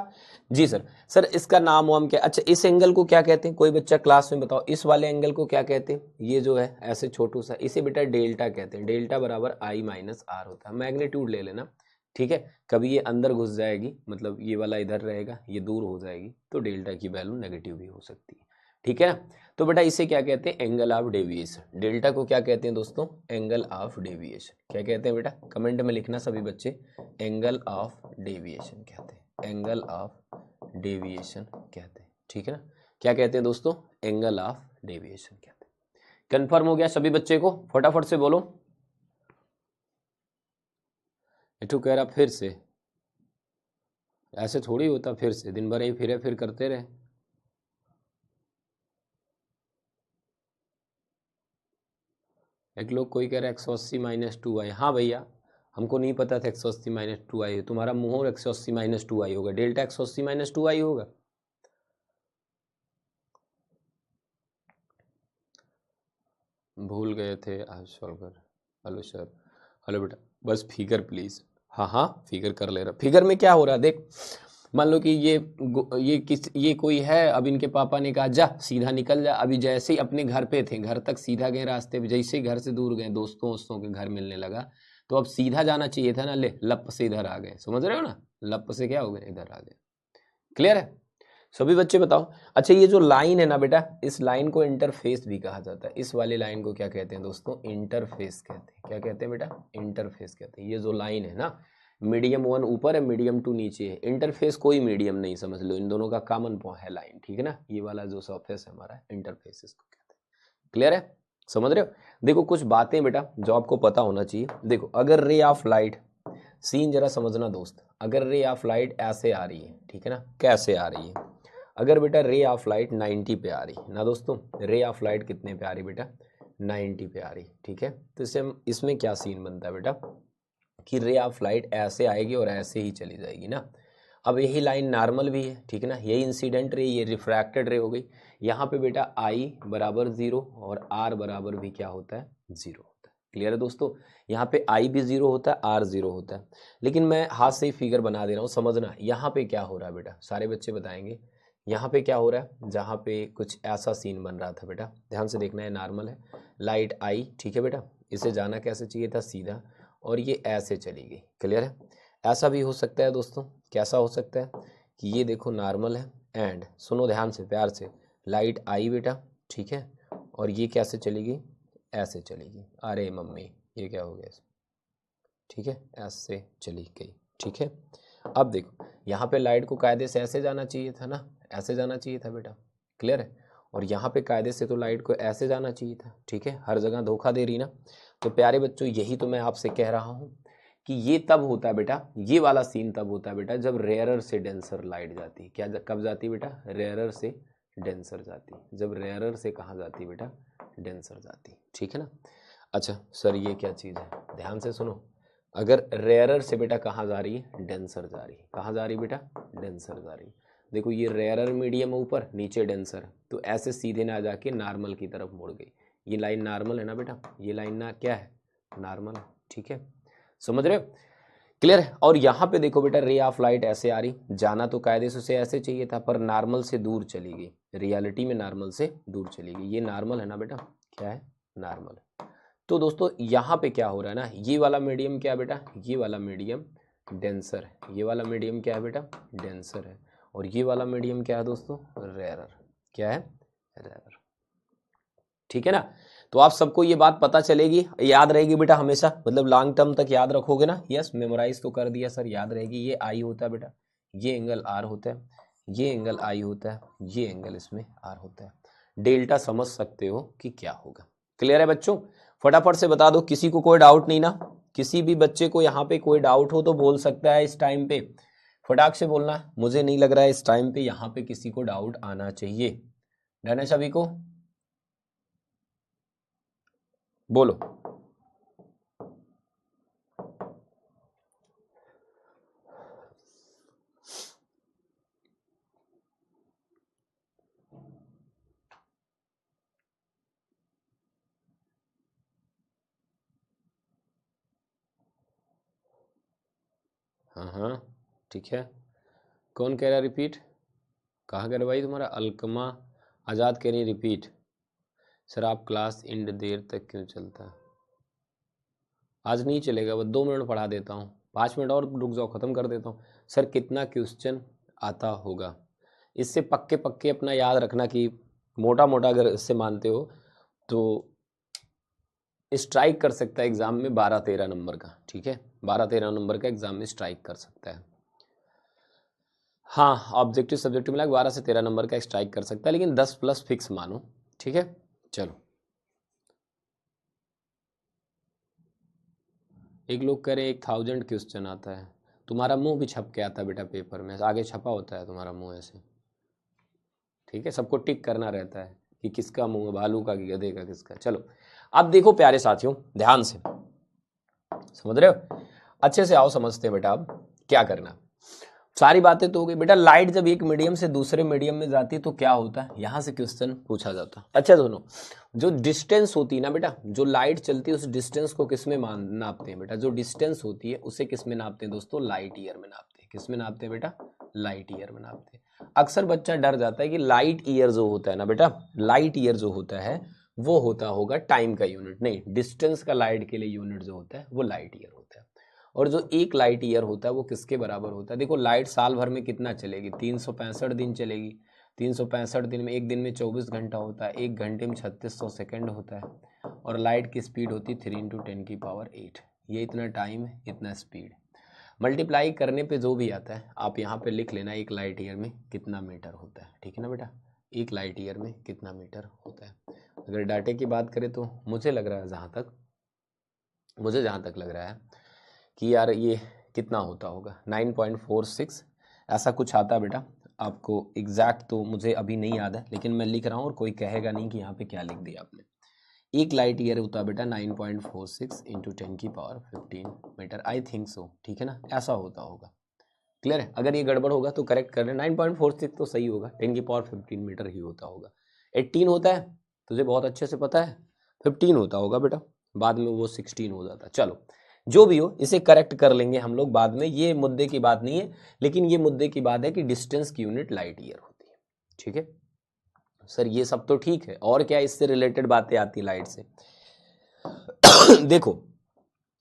जी सर इसका नाम वाम क्या, अच्छा इस एंगल को क्या कहते हैं, कोई बच्चा क्लास में बताओ, इस वाले एंगल को क्या कहते हैं, ये जो है ऐसे छोटू सा, इसे बेटा डेल्टा कहते हैं, डेल्टा बराबर आई माइनस आर होता है, मैग्नीट्यूड ले लेना, ठीक है। कभी ये अंदर घुस जाएगी, मतलब ये वाला इधर रहेगा, ये दूर हो जाएगी, तो डेल्टा की वैल्यू नेगेटिव भी हो सकती है, ठीक है ना। तो बेटा इसे क्या कहते हैं, एंगल ऑफ डेविएशन, डेल्टा को क्या कहते हैं दोस्तों, एंगल ऑफ डेविएशन, क्या कहते हैं बेटा, कमेंट में लिखना सभी बच्चे, एंगल ऑफ डेविएशन कहते हैं, एंगल ऑफ डेविएशन कहते हैं, ठीक है ना, क्या कहते हैं दोस्तों, एंगल ऑफ डेविएशन कहते हैं। कंफर्म हो गया सभी बच्चे को, फटाफट से बोलो। इठू कह रहा फिर से, ऐसे थोड़ी होता, फिर से दिन भर ही फिर करते रहे। एक लोग कोई कह रहा है 180 माइनस 2i, हाँ भैया हमको नहीं पता था 180 माइनस 2i, तुम्हारा मुंह 180 माइनस 2i होगा, डेल्टा 180 माइनस 2i होगा। भूल गए थे आज सॉल्व कर, हेलो सर, हेलो बेटा, बस फिगर प्लीज, हाँ फिगर कर ले रहा, फिगर में क्या हो रहा है देख, मान लो कि ये कोई है, अब इनके पापा ने कहा जा सीधा निकल जा, अभी जैसे ही अपने घर पे थे, घर तक सीधा गए रास्ते पे, जैसे ही घर से दूर गए, दोस्तों के घर मिलने लगा, तो अब सीधा जाना चाहिए था ना, ले लप से इधर आ गए, समझ रहे हो ना, लप से क्या हो गए, इधर आ गए, क्लियर है सभी बच्चे बताओ। अच्छा ये जो लाइन है ना बेटा, इस लाइन को इंटरफेस भी कहा जाता है, इस वाले लाइन को क्या कहते हैं दोस्तों, इंटरफेस कहते हैं, क्या कहते हैं बेटा, इंटरफेस कहते हैं। ये जो लाइन है ना, मीडियम 1 ऊपर है, मीडियम 2 नीचे है, इंटरफेस कोई मीडियम नहीं, समझ लो इन दोनों का कॉमन है लाइन, ठीक है ना, ये वाला जो सरफेस है हमारा इंटरफेस इसको कहते हैं, क्लियर है, समझ रहे हो। देखो कुछ बातें बेटा जो आपको पता होना चाहिए, देखो अगर रे ऑफ लाइट, सीन जरा समझना दोस्त, अगर रे ऑफ लाइट ऐसे आ रही है, ठीक है ना, कैसे आ रही है, अगर बेटा रे ऑफ लाइट 90 पे आ रही ना दोस्तों, रे ऑफ लाइट कितने पे आ रही बेटा, 90 पे आ रही, ठीक है, तो इसमें क्या सीन बनता है बेटा, कि रे ऑफ लाइट ऐसे आएगी और ऐसे ही चली जाएगी ना। अब यही लाइन नॉर्मल भी है, ठीक है ना, यही इंसिडेंट रे, ये रिफ्रैक्टेड रे हो गई, यहाँ पे बेटा आई बराबर 0 और आर बराबर भी क्या होता है, 0 होता है, क्लियर है दोस्तों, यहाँ पे आई भी 0 होता है, आर 0 होता है, लेकिन मैं हाथ से ही फिगर बना दे रहा हूँ, समझना यहाँ पे क्या हो रहा है बेटा, सारे बच्चे बताएंगे यहाँ पे क्या हो रहा है, जहाँ पे कुछ ऐसा सीन बन रहा था बेटा, ध्यान से देखना है, नॉर्मल है, लाइट आई, ठीक है बेटा, इसे जाना कैसे चाहिए था, सीधा, और ये ऐसे चली गई, क्लियर है। ऐसा भी हो सकता है दोस्तों, कैसा हो सकता है कि ये देखो नॉर्मल है, एंड सुनो ध्यान से प्यार से, लाइट आई बेटा, ठीक है, और ये कैसे चली गई, ऐसे चली गई, अरे मम्मी ये क्या हो गया, ठीक है, ऐसे चली गई, ठीक है। अब देखो यहाँ पे लाइट को कायदे से ऐसे जाना चाहिए था ना, ऐसे जाना चाहिए था बेटा, क्लियर है, और यहाँ पे कायदे से तो लाइट को ऐसे जाना चाहिए था, ठीक है, हर जगह धोखा दे रही ना। तो प्यारे बच्चों यही तो मैं आपसे कह रहा हूँ कि ये तब होता है बेटा, ये वाला सीन तब होता है बेटा जब रेयरर से डेंसर लाइट जाती है, क्या कब जाती है बेटा, रेयरर से डेंसर जाती है, जब रेयरर से कहाँ जाती है बेटा, डेंसर जाती है, ठीक है ना। अच्छा सर ये क्या चीज़ है, ध्यान से सुनो, अगर रेयरर से बेटा कहाँ जा रही है, डेंसर जा रही है, कहाँ जा रही है बेटा, डेंसर जा रही है, देखो ये रेयरर मीडियम ऊपर, नीचे डेंसर, तो ऐसे सीधे ना जाके नॉर्मल की तरफ मुड़ गई, ये लाइन नॉर्मल है ना बेटा, ये लाइन ना क्या है, नॉर्मल है, ठीक है, समझ रहे हो, क्लियर है। और यहाँ पे देखो बेटा रे ऑफ लाइट ऐसे आ रही, जाना तो कायदे से उसे ऐसे चाहिए था, पर नॉर्मल से दूर चली गई, रियलिटी में नॉर्मल से दूर चली गई, ये नॉर्मल है ना बेटा, क्या है, नॉर्मल है। तो दोस्तों यहाँ पे क्या हो रहा है ना, ये वाला मीडियम क्या है बेटा, ये वाला मीडियम डेंसर है, ये वाला मीडियम क्या है बेटा, डेंसर है, और ये वाला मीडियम क्या है दोस्तों, रेयरर, क्या है, रेयर। ठीक है ना। तो आप सबको ये बात पता चलेगी, याद रहेगी बेटा हमेशा, मतलब लॉन्ग टर्म तक याद रखोगे ना। यस, मेमोराइज तो कर दिया सर, याद रहेगी। ये आई होता है बेटा, ये एंगल आर होता है, ये एंगल आई होता है, ये एंगल इसमें आर होता है। डेल्टा समझ सकते हो कि क्या होगा। क्लियर है बच्चों? फटाफट से बता दो, किसी को कोई डाउट नहीं ना? किसी भी बच्चे को यहाँ पे कोई डाउट हो तो बोल सकता है इस टाइम पे, फटाक से बोलना है। मुझे नहीं लग रहा है इस टाइम पे यहाँ पे किसी को डाउट आना चाहिए। डन है सभी को? बोलो। हाँ हाँ ठीक है। कौन कह रहा है रिपीट? कहाँ कर भाई तुम्हारा? अलकमा आज़ाद कह रही रिपीट। सर आप क्लास इंड देर तक क्यों चलता है? आज नहीं चलेगा, बस 2 मिनट पढ़ा देता हूँ, 5 मिनट और रुक जाओ, ख़त्म कर देता हूँ। सर कितना क्वेश्चन आता होगा? इससे पक्के पक्के अपना याद रखना कि मोटा मोटा अगर इससे मानते हो तो स्ट्राइक कर सकता है एग्ज़ाम में 12-13 नंबर का। ठीक है, 12-13 नंबर का एग्ज़ाम में स्ट्राइक कर सकता है। हाँ, ऑब्जेक्टिव सब्जेक्टिव मिला 12 से 13 नंबर का स्ट्राइक कर सकता है, लेकिन 10 प्लस फिक्स मानो। ठीक है, चलो। एक लोग कह रहे हैं 1000 क्वेश्चन आता है। तुम्हारा मुंह भी छप के आता है बेटा पेपर में, आगे छपा होता है तुम्हारा मुंह ऐसे। ठीक है, सबको टिक करना रहता है कि किसका मुंह, भालू का कि गधे का, किसका। चलो अब देखो प्यारे साथियों, ध्यान से समझ रहे हो, अच्छे से आओ, समझते हैं बेटा। अब क्या करना, सारी बातें तो हो गई बेटा। लाइट जब एक मीडियम से दूसरे मीडियम में जाती है तो क्या होता है, यहां से क्वेश्चन पूछा जाता है। अच्छा दोनों, जो डिस्टेंस होती है ना बेटा, जो लाइट चलती है उस डिस्टेंस को किस में नापते हैं बेटा? जो डिस्टेंस होती है उसे किस में नापते हैं दोस्तों? लाइट ईयर में नापते हैं। किस में नापते हैं बेटा? लाइट ईयर में नापते हैं। अक्सर बच्चा डर जाता है कि लाइट ईयर जो होता है ना बेटा, लाइट ईयर जो होता है वो होता होगा टाइम का यूनिट। नहीं, डिस्टेंस का लाइट के लिए यूनिट जो होता है वो लाइट ईयर होता है। और जो एक लाइट ईयर होता है वो किसके बराबर होता है? देखो लाइट साल भर में कितना चलेगी? 365 दिन चलेगी। 365 दिन में, एक दिन में 24 घंटा होता है, एक घंटे में 3600 सेकेंड होता है, और लाइट की स्पीड होती है 3 × 10⁸। ये इतना टाइम है, इतना स्पीड। मल्टीप्लाई करने पे जो भी आता है आप यहाँ पे लिख लेना, एक लाइट ईयर में कितना मीटर होता है। ठीक है ना बेटा, एक लाइट ईयर में कितना मीटर होता है। अगर डाटे की बात करें तो मुझे लग रहा है, जहाँ तक लग रहा है कि यार ये कितना होता होगा, 9.46 ऐसा कुछ आता है बेटा। आपको एग्जैक्ट तो मुझे अभी नहीं याद है, लेकिन मैं लिख रहा हूँ और कोई कहेगा नहीं कि यहाँ पे क्या लिख दिया आपने। एक लाइट ईयर होता है बेटा 9.46 × 10⁻15 मीटर, आई थिंक सो। ठीक है ना, ऐसा होता होगा। क्लियर है? अगर ये गड़बड़ होगा तो करेक्ट कर लें। 9.46 तो सही होगा, 10⁻15 मीटर ही होता होगा। 18 होता है, तुझे बहुत अच्छे से पता है, 15 होता होगा बेटा, बाद में वो 16 हो जाता है। चलो जो भी हो, इसे करेक्ट कर लेंगे हम लोग बाद में, ये मुद्दे की बात नहीं है। लेकिन ये मुद्दे की बात है कि डिस्टेंस की यूनिट लाइट ईयर होती है। ठीक है सर, ये सब तो ठीक है, और क्या इससे रिलेटेड बातें आती लाइट से? देखो,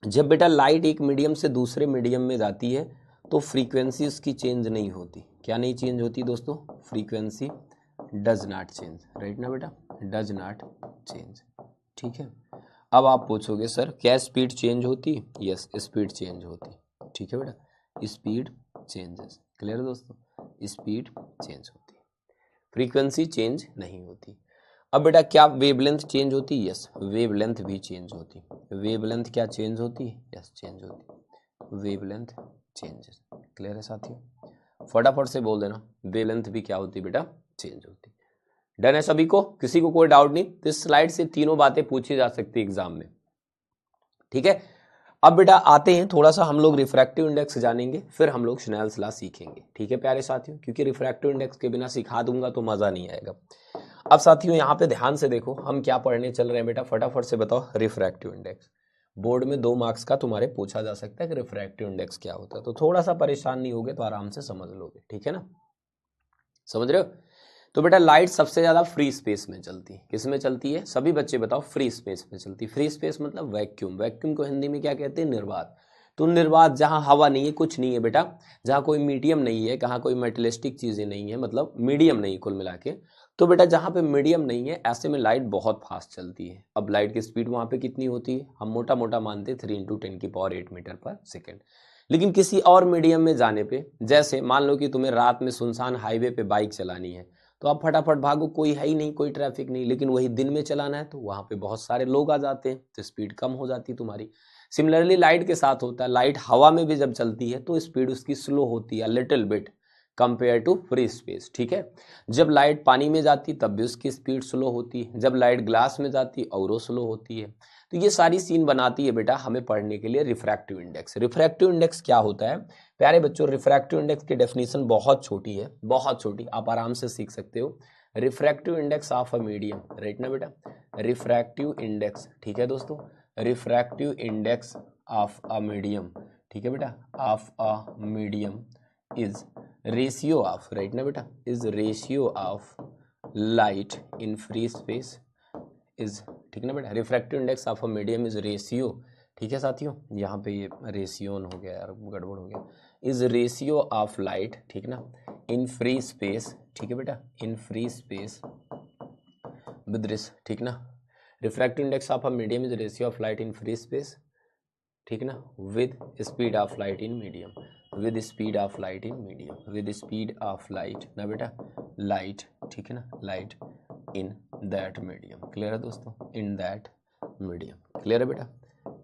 जब बेटा लाइट एक मीडियम से दूसरे मीडियम में जाती है तो फ्रीक्वेंसी उसकी चेंज नहीं होती। क्या नहीं चेंज होती दोस्तों? Frequency does not change, right ना बेटा, डज नॉट चेंज। ठीक है, अब आप पूछोगे सर क्या स्पीड चेंज होती? यस, स्पीड चेंज होती। ठीक है बेटा, स्पीड चेंजेस। क्लियर दोस्तों, स्पीड चेंज होती, फ्रीक्वेंसी चेंज नहीं होती। अब बेटा क्या वेवलेंथ चेंज होती? यस, वेवलेंथ भी चेंज होती। वेवलेंथ क्या चेंज होती? यस, चेंज होती, वेवलेंथ चेंजेस। क्लियर है साथियों? फटाफट से बोल देना, वेवलेंथ भी क्या होती बेटा? चेंज होती। डन है सभी को? किसी को कोई डाउट नहीं? तो इस स्लाइड से तीनों बातें पूछी जा सकती एग्जाम में। ठीक है, अब बेटा आते हैं थोड़ा सा हम लोग रिफ्रैक्टिव इंडेक्स जानेंगे, फिर हम लोग स्नेल्स लॉ सीखेंगे। ठीक है प्यारे साथियों, क्योंकि रिफ्रैक्टिव इंडेक्स के बिना सिखा दूंगा तो मजा नहीं आएगा। अब साथियों यहाँ पे ध्यान से देखो, हम क्या पढ़ने चल रहे हैं बेटा, फटाफट से बताओ। रिफ्रैक्टिव इंडेक्स बोर्ड में 2 मार्क्स का तुम्हारे पूछा जा सकता है कि रिफ्रैक्टिव इंडेक्स क्या होता है, तो थोड़ा सा परेशान नहीं होगे तो आराम से समझ लोगे। ठीक है ना, समझ रहे हो? तो बेटा लाइट सबसे ज्यादा फ्री स्पेस में चलती है। किस में चलती है? सभी बच्चे बताओ। फ्री स्पेस में चलती है। फ्री स्पेस मतलब वैक्यूम। वैक्यूम को हिंदी में क्या कहते हैं? निर्वात। तो निर्वात जहां हवा नहीं है, कुछ नहीं है बेटा, जहां कोई मीडियम नहीं है, कहाँ कोई मेटलिस्टिक चीजें नहीं है, मतलब मीडियम नहीं कुल मिला के, तो बेटा जहाँ पे मीडियम नहीं है ऐसे में लाइट बहुत फास्ट चलती है। अब लाइट की स्पीड वहाँ पे कितनी होती है, हम मोटा मोटा मानते हैं 3 × 10⁸ मीटर पर सेकेंड। लेकिन किसी और मीडियम में जाने पे, जैसे मान लो कि तुम्हें रात में सुनसान हाईवे पे बाइक चलानी है, तो आप फटाफट भागो, कोई है ही नहीं, कोई ट्रैफिक नहीं। लेकिन वही दिन में चलाना है तो वहाँ पे बहुत सारे लोग आ जाते हैं, तो स्पीड कम हो जाती है तुम्हारी। सिमिलरली लाइट के साथ होता है, लाइट हवा में भी जब चलती है तो स्पीड उसकी स्लो होती है little bit compare to free space, ठीक है। जब लाइट पानी में जाती तब भी उसकी स्पीड स्लो होती है, जब लाइट ग्लास में जाती और स्लो होती है। तो ये सारी सीन बनाती है बेटा हमें पढ़ने के लिए रिफ्रैक्टिव इंडेक्स। रिफ्रैक्टिव इंडेक्स क्या होता है प्यारे बच्चों, रिफ्रैक्टिव इंडेक्स की डेफिनेशन बहुत छोटी है, बहुत छोटी, आप आराम से सीख सकते हो। Refractive index of a medium, right ना बेटा, रिफ्रैक्टिव इंडेक्स, ठीक है दोस्तों, refractive index of a medium, ठीक है बेटा, of a medium is ratio of, right ना बेटा, is ratio of light in free space is, ठीक ना बेटा, refractive index of a medium is ratio, ठीक है साथियों, यहाँ पे ये रेशियोन हो गया यार, गड़बड़ हो गया, इज रेशियो ऑफ लाइट, ठीक ना, इन फ्री स्पेस, ठीक है बेटा, इन फ्री स्पेस विद रिस, ठीक ना, refractive index of a medium is ratio of light in free space, ठीक ना, with speed of light in medium, with speed of light in medium, with speed of light ना बेटा, लाइट, ठीक है ना, light in that medium. Clear है दोस्तों, इन दैट मीडियम, क्लियर है बेटा,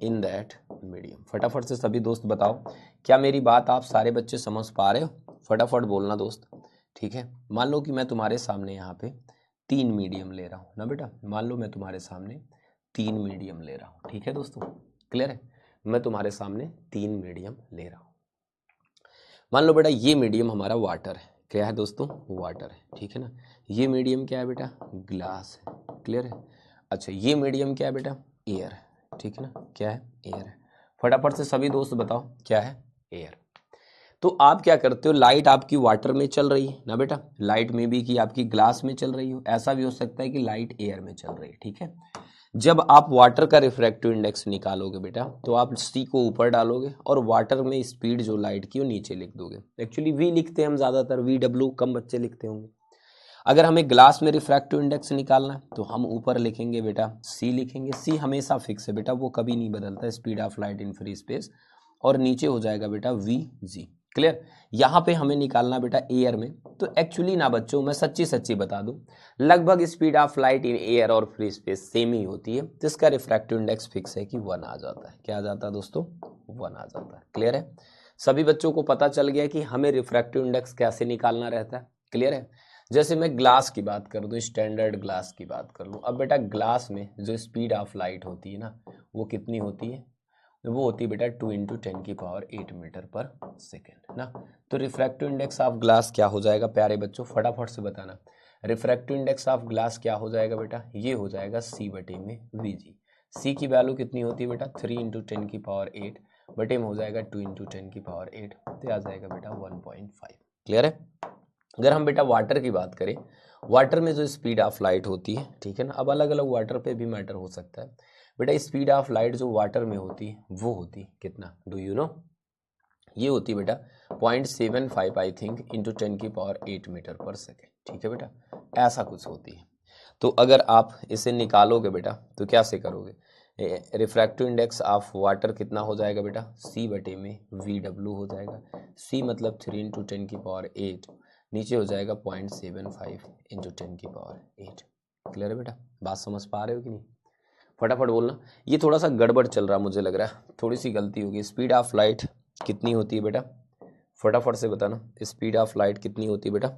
इन दैट मीडियम। फटाफट से सभी दोस्त बताओ, क्या मेरी बात आप सारे बच्चे समझ पा रहे हो? फटाफट बोलना दोस्त, ठीक है। मान लो कि मैं तुम्हारे सामने यहाँ पे 3 मीडियम ले रहा हूँ ना बेटा, मान लो मैं तुम्हारे सामने 3 मीडियम ले रहा हूँ, ठीक है दोस्तों, क्लियर है, मैं तुम्हारे सामने 3 मीडियम ले रहा हूँ। मान लो बेटा ये मीडियम हमारा वाटर है, क्या है दोस्तों, वाटर है, ठीक है ना। ये मीडियम क्या है बेटा, ग्लास है, क्लियर है। अच्छा ये मीडियम क्या है बेटा, एयर है, ठीक है ना, क्या है, एयर है। फटाफट से सभी दोस्त बताओ क्या है, एयर। तो आप क्या करते हो, लाइट आपकी वाटर में चल रही है ना बेटा, लाइट में भी कि आपकी ग्लास में चल रही हो, ऐसा भी हो सकता है कि लाइट एयर में चल रही है, ठीक है। जब आप वाटर का रिफ्रैक्टिव इंडेक्स निकालोगे बेटा तो आप सी को ऊपर डालोगे और वाटर में स्पीड जो लाइट की वो नीचे लिख दोगे। एक्चुअली वी लिखते हैं हम ज़्यादातर, वी डब्ल्यू कम बच्चे लिखते होंगे। अगर हमें ग्लास में रिफ्रैक्टिव इंडेक्स निकालना है तो हम ऊपर लिखेंगे बेटा सी लिखेंगे, सी हमेशा फिक्स है बेटा, वो कभी नहीं बदलता, speed of light in free space, और नीचे हो जाएगा बेटा वी जी, क्लियर। यहाँ पे हमें निकालना बेटा एयर में, तो एक्चुअली ना बच्चों मैं सच्ची सच्ची बता दूं, लगभग speed of light in air और फ्री स्पेस सेम ही होती है, जिसका रिफ्रैक्टिव इंडेक्स फिक्स है कि 1 आ जाता है। क्या आ जाता है दोस्तों, 1 आ जाता है। क्लियर है, सभी बच्चों को पता चल गया कि हमें रिफ्रैक्टिव इंडेक्स कैसे निकालना रहता है, क्लियर है। जैसे मैं ग्लास की बात कर दूं, स्टैंडर्ड ग्लास की बात कर लूं, अब बेटा ग्लास में जो स्पीड ऑफ लाइट होती है ना वो कितनी होती है, वो होती है बेटा 2 × 10⁸ मीटर पर सेकेंड ना। तो रिफ्रैक्टिव इंडेक्स ऑफ ग्लास क्या हो जाएगा प्यारे बच्चों, फटाफट से बताना। रिफ्रैक्टिव इंडेक्स ऑफ ग्लास क्या हो जाएगा बेटा, ये हो जाएगा सी बटे में वी जी। सी की वैल्यू कितनी होती है बेटा 3 × 10⁸ बटे में हो जाएगा 2 × 10⁸, तो आ जाएगा बेटा 1.5। क्लियर है। अगर हम बेटा वाटर की बात करें, वाटर में जो स्पीड ऑफ लाइट होती है, ठीक है ना, अब अलग अलग वाटर पे भी मैटर हो सकता है बेटा, स्पीड ऑफ लाइट जो वाटर में होती है वो होती है कितना, डू यू नो, ये होती है बेटा 0.75 आई थिंक × 10⁸ मीटर पर सेकेंड, ठीक है बेटा, ऐसा कुछ होती है। तो अगर आप इसे निकालोगे बेटा तो क्या से करोगे, रिफ्रैक्टिव इंडेक्स ऑफ वाटर कितना हो जाएगा बेटा, सी बटे में वी डब्ल्यू हो जाएगा, सी मतलब 3 × 10⁸, नीचे हो जाएगा 0.75 × 10⁸। क्लियर है बेटा, बात समझ पा रहे हो कि नहीं, फटाफट बोलना। ये थोड़ा सा गड़बड़ चल रहा मुझे लग रहा है, थोड़ी सी गलती होगी। स्पीड ऑफ लाइट कितनी होती है बेटा, फटाफट से बताना, स्पीड ऑफ लाइट कितनी होती है बेटा,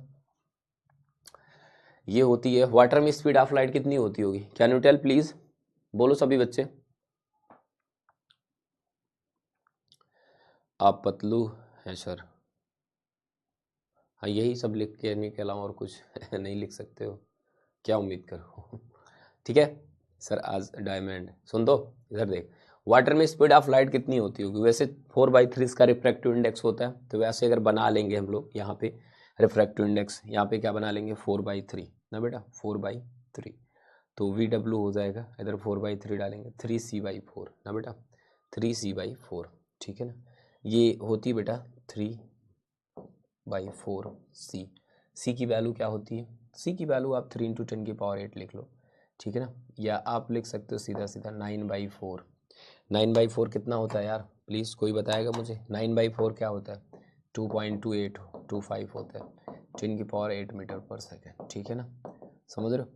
ये होती है वाटर में स्पीड ऑफ लाइट कितनी होती होगी, कैन यू टेल प्लीज, बोलो सभी बच्चे। आप पतलू हैं सर, हाँ यही सब लिख के नहीं के अलावा और कुछ नहीं लिख सकते हो, क्या उम्मीद करो ठीक है सर, आज डायमंड सुन दो, इधर देख, वाटर में स्पीड ऑफ लाइट कितनी होती होगी, वैसे 4/3 इसका रिफ्रैक्टिव इंडेक्स होता है, तो वैसे अगर बना लेंगे हम लोग यहाँ पे रिफ्रैक्टिव इंडेक्स, यहाँ पे क्या बना लेंगे 4/3 ना बेटा, 4/3, तो वी डब्ल्यू हो जाएगा, इधर 4/3 डालेंगे 3c/4 ना बेटा, 3c/4, ठीक है ना, ये होती बेटा 3/4 सी, सी की वैल्यू क्या होती है, सी की वैल्यू आप 3 × 10⁸ लिख लो, ठीक है ना, या आप लिख सकते हो सीधा सीधा 9/4। 9/4 कितना होता है यार, प्लीज़ कोई बताएगा मुझे, 9/4 क्या होता है, 2.2825 होता है 10⁸ मीटर पर सेकेंड, ठीक है ना, समझ रहे हो।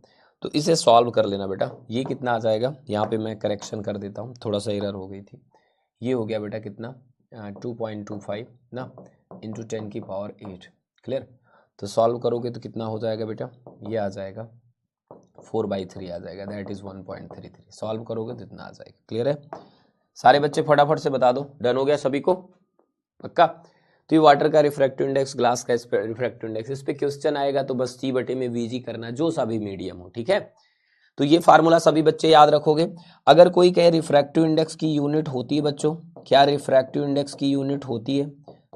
तो इसे सॉल्व कर लेना बेटा, ये कितना आ जाएगा, यहाँ पे मैं करेक्शन कर देता हूँ, थोड़ा सा एरर हो गई थी, ये हो गया बेटा कितना 2.25 ना इंटू 10⁸, क्लियर। तो सॉल्व करोगे तो कितना हो जाएगा बेटा, ये आ जाएगा 4/3 आ जाएगा, दैट इज 1.33। सॉल्व करोगे तो इतना आ जाएगा, क्लियर है। सारे बच्चे फटाफट से बता दो, डन हो गया सभी को, पक्का। तो ये वाटर का रिफ्रैक्टिव इंडेक्स, ग्लास का रिफ्रैक्टिव इंडेक्स, इस पे क्वेश्चन आएगा तो बस C/VG करना, जो सा भी मीडियम हो, ठीक है। तो ये फार्मूला सभी बच्चे याद रखोगे। अगर कोई कहे रिफ्रैक्टिव इंडेक्स की यूनिट होती है बच्चों, क्या रिफ्रैक्टिव इंडेक्स की यूनिट होती है,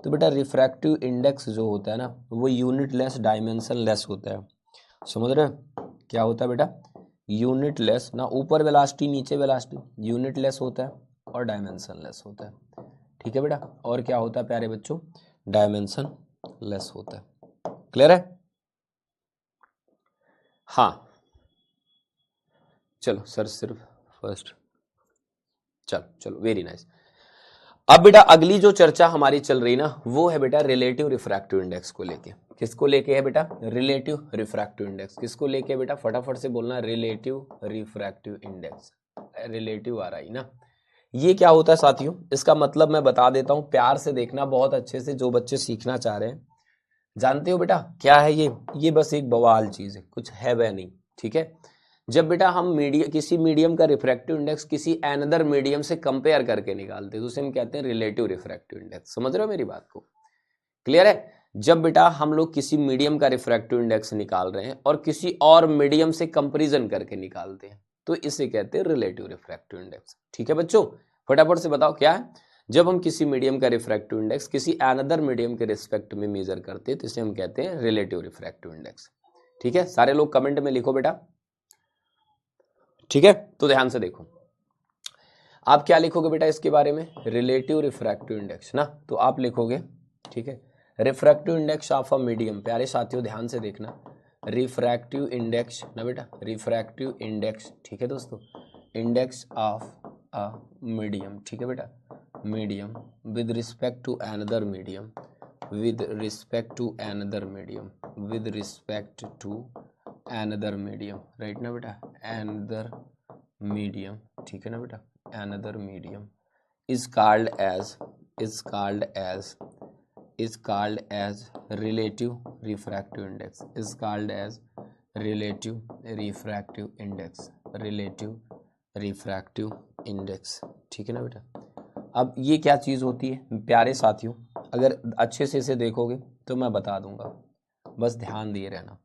तो बेटा रिफ्रैक्टिव इंडेक्स जो होता है ना वो यूनिट लेस डायमेंशन लेस होता है, समझ रहे हो, क्या होता है बेटा, यूनिट लेस ना, ऊपर वेलोसिटी नीचे वेलोसिटी, यूनिट लेस होता है और डायमेंशन लेस होता है, ठीक है बेटा। और क्या होता है प्यारे बच्चों, डायमेंशन लेस होता है, क्लियर है। हाँ चलो सर सिर्फ फर्स्ट, चलो वेरी नाइस। अब बेटा अगली जो चर्चा हमारी चल रही ना वो है बेटा रिलेटिव रिफ्रैक्टिव इंडेक्स को लेके। किसको लेके है बेटा, रिलेटिव रिफ्रैक्टिव इंडेक्स, किसको लेके बेटा, फटाफट से बोलना, रिलेटिव रिफ्रैक्टिव इंडेक्स, रिलेटिव आ रहा है ना। ये क्या होता है साथियों, इसका मतलब मैं बता देता हूं, प्यार से देखना बहुत अच्छे से, जो बच्चे सीखना चाह रहे हैं। जानते हो बेटा क्या है ये बस एक बवाल चीज है, कुछ है वह नहीं, ठीक है। जब बेटा हम किसी मीडियम का रिफ्रैक्टिव इंडेक्स किसी एनदर मीडियम से कंपेयर करके निकालते हैं तो उसे हम कहते हैं रिलेटिव रिफ्रैक्टिव इंडेक्स, समझ रहे हो मेरी बात को, क्लियर है। जब बेटा हम लोग किसी मीडियम का रिफ्रैक्टिव इंडेक्स निकाल रहे हैं और किसी और मीडियम से कंपेरिजन करके निकालते हैं तो इसे कहते हैं रिलेटिव रिफ्रैक्टिव इंडेक्स, ठीक है बच्चों। फटाफट से बताओ क्या है, जब हम किसी मीडियम का रिफ्रैक्टिव इंडेक्स किसी एनदर मीडियम के रिस्पेक्ट में मेजर करते हैं तो इसे हम कहते हैं रिलेटिव रिफ्रैक्टिव इंडेक्स, ठीक है। सारे लोग कमेंट में लिखो बेटा, ठीक है। तो ध्यान से देखो, आप क्या लिखोगे बेटा इसके बारे में, रिलेटिव रिफ्रैक्टिव इंडेक्स ना, तो आप लिखोगे, ठीक है, refractive index of a medium, प्यारे साथियों ध्यान से देखना, रिफ्रैक्टिव इंडेक्स ना बेटा, रिफ्रैक्टिव इंडेक्स, ठीक है दोस्तों, इंडेक्स ऑफ अ मीडियम, ठीक है बेटा, medium with respect to another medium, with respect to another medium, with respect to another medium, right ना बेटा, अनदर मीडियम, ठीक है ना बेटा, another medium is called as relative refractive index, is called as relative refractive index, relative refractive index, ठीक है ना बेटा। अब ये क्या चीज होती है प्यारे साथियों, अगर अच्छे से इसे देखोगे तो मैं बता दूंगा, बस ध्यान दिए रहना।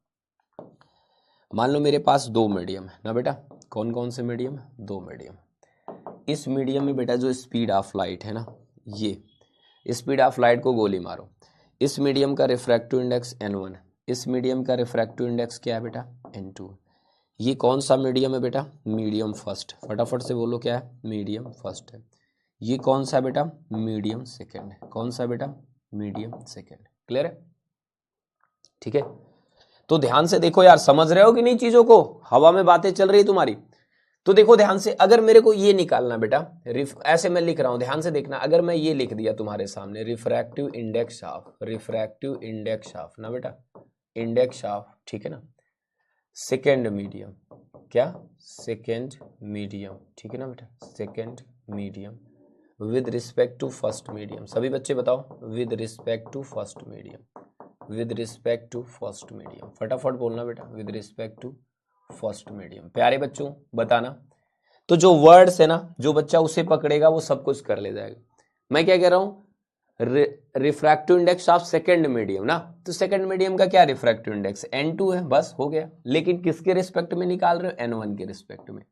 मान लो मेरे पास दो मीडियम है ना बेटा, कौन कौन से मीडियम है, दो मीडियम। इस मीडियम में बेटा जो स्पीड ऑफ लाइट है ना, ये स्पीड ऑफ लाइट को गोली मारो, इस मीडियम का रिफ्रैक्टिव इंडेक्स n1 है, इस मीडियम का रिफ्रैक्टिव इंडेक्स क्या है बेटा, n2। ये कौन सा मीडियम है बेटा, मीडियम फर्स्ट, फटाफट से बोलो क्या है, मीडियम फर्स्ट है। ये कौन सा है बेटा, मीडियम सेकेंड है, कौन सा बेटा, मीडियम सेकेंड, क्लियर है, ठीक है। तो ध्यान से देखो यार, समझ रहे हो कि नहीं चीजों को, हवा में बातें चल रही है तुम्हारी। तो देखो ध्यान से, अगर मेरे को ये निकालना बेटा, ऐसे मैं लिख रहा हूं, ध्यान से देखना, अगर मैं ये लिख दिया तुम्हारे सामने रिफ्रैक्टिव इंडेक्स ऑफ ना बेटा, इंडेक्स ऑफ, ठीक है ना, सेकेंड मीडियम, क्या, सेकेंड मीडियम, ठीक है ना बेटा, second medium with respect to first medium, सभी बच्चे बताओ, with respect to first medium, with respect to first medium, फटाफट बोलना बेटा, with respect to first medium. प्यारे बच्चों बताना, तो जो वर्ड्स है ना, जो बच्चा उसे पकड़ेगा वो सब कुछ कर ले जाएगा। मैं क्या कह रहा हूं, refractive index of second medium ना, तो सेकंड मीडियम का क्या रिफ्रैक्टिव इंडेक्स n2 है, बस हो गया। लेकिन किसके रिस्पेक्ट में निकाल रहे हो, n1 के रिस्पेक्ट में।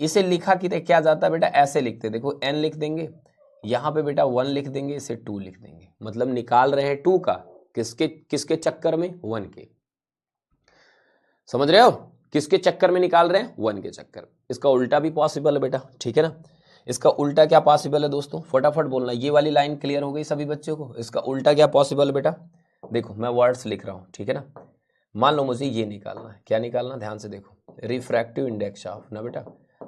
इसे लिखा क्या जाता है बेटा, ऐसे लिखते, देखो n लिख देंगे, यहां पे बेटा 1 लिख देंगे, इसे 2 लिख देंगे, मतलब निकाल रहे हैं 2 का, किसके चक्कर में, 1 के, समझ रहे हो, किसके चक्कर में निकाल रहे हैं, 1 के चक्कर। इसका उल्टा भी पॉसिबल है बेटा, ठीक है ना। इसका उल्टा क्या पॉसिबल है दोस्तों, फटाफट बोलना, ये वाली लाइन क्लियर हो गई सभी बच्चों को। इसका उल्टा क्या पॉसिबल है बेटा, देखो मैं वर्ड्स लिख रहा हूं, ठीक है ना, मान लो मुझे ये निकालना है, क्या निकालना, ध्यान से देखो, रिफ्रैक्टिव इंडेक्स ऑफ ना बेटा,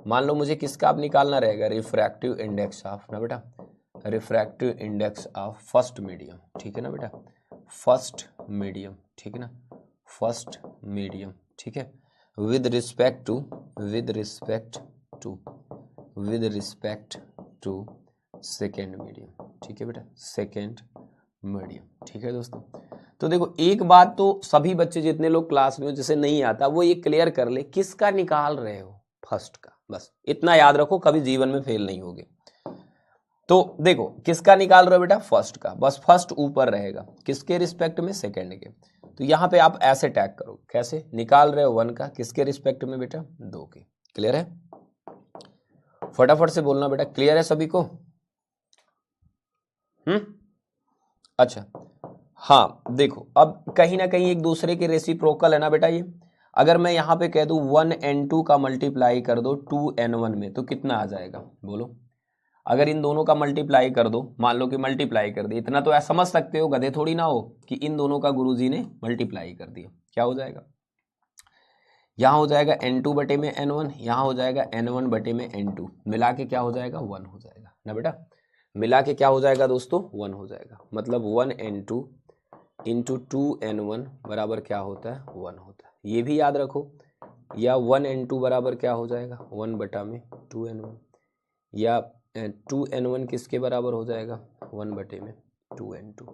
मान लो मुझे किसका अब निकालना रहेगा, रिफ्रैक्टिव इंडेक्स ऑफ ना बेटा, refractive index of first medium, ठीक है ना बेटा, फर्स्ट मीडियम, ठीक है ना, फर्स्ट मीडियम, ठीक है, with respect to second medium, ठीक है बेटा, सेकेंड मीडियम, ठीक है दोस्तों। तो देखो एक बात तो सभी बच्चे जितने लोग क्लास में जैसे नहीं आता वो ये क्लियर कर ले, किसका निकाल रहे हो, फर्स्ट का, बस इतना याद रखो, कभी जीवन में फेल नहीं होगे। तो देखो किसका निकाल रहे हो बेटा, फर्स्ट का, बस फर्स्ट ऊपर रहेगा, किसके रिस्पेक्ट में, सेकंड के। तो यहां पे आप ऐसे टैग करो, कैसे निकाल रहे हो 1 का, किसके रिस्पेक्ट में बेटा, 2 के। क्लियर है, फटाफट से बोलना बेटा, क्लियर है सभी को। अच्छा हाँ देखो, अब कहीं ना कहीं एक दूसरे के रेसिप्रोकल है ना बेटा ये। अगर मैं यहां पे कह दूं 1n2 का मल्टीप्लाई कर दो 2n1 में, तो कितना आ जाएगा बोलो। अगर इन दोनों का मल्टीप्लाई कर दो, मान लो कि मल्टीप्लाई कर दिया, इतना तो ऐसा समझ सकते हो, गधे थोड़ी ना हो, कि इन दोनों का गुरुजी ने मल्टीप्लाई कर दिया, क्या हो जाएगा, यहां हो जाएगा n2 बटे में n1, यहां हो जाएगा n1 बटे में n2, मिला के क्या हो जाएगा, 1 हो जाएगा ना बेटा, मिला के क्या हो जाएगा दोस्तों, 1 हो जाएगा, मतलब 1n2 इंटू 2n1 बराबर क्या होता है, 1 होता है, ये भी याद रखो। या 1n2 बराबर क्या हो जाएगा, 1 बटा में 2n1, या 2n1 किसके बराबर हो जाएगा, 1 बटे में 2n2।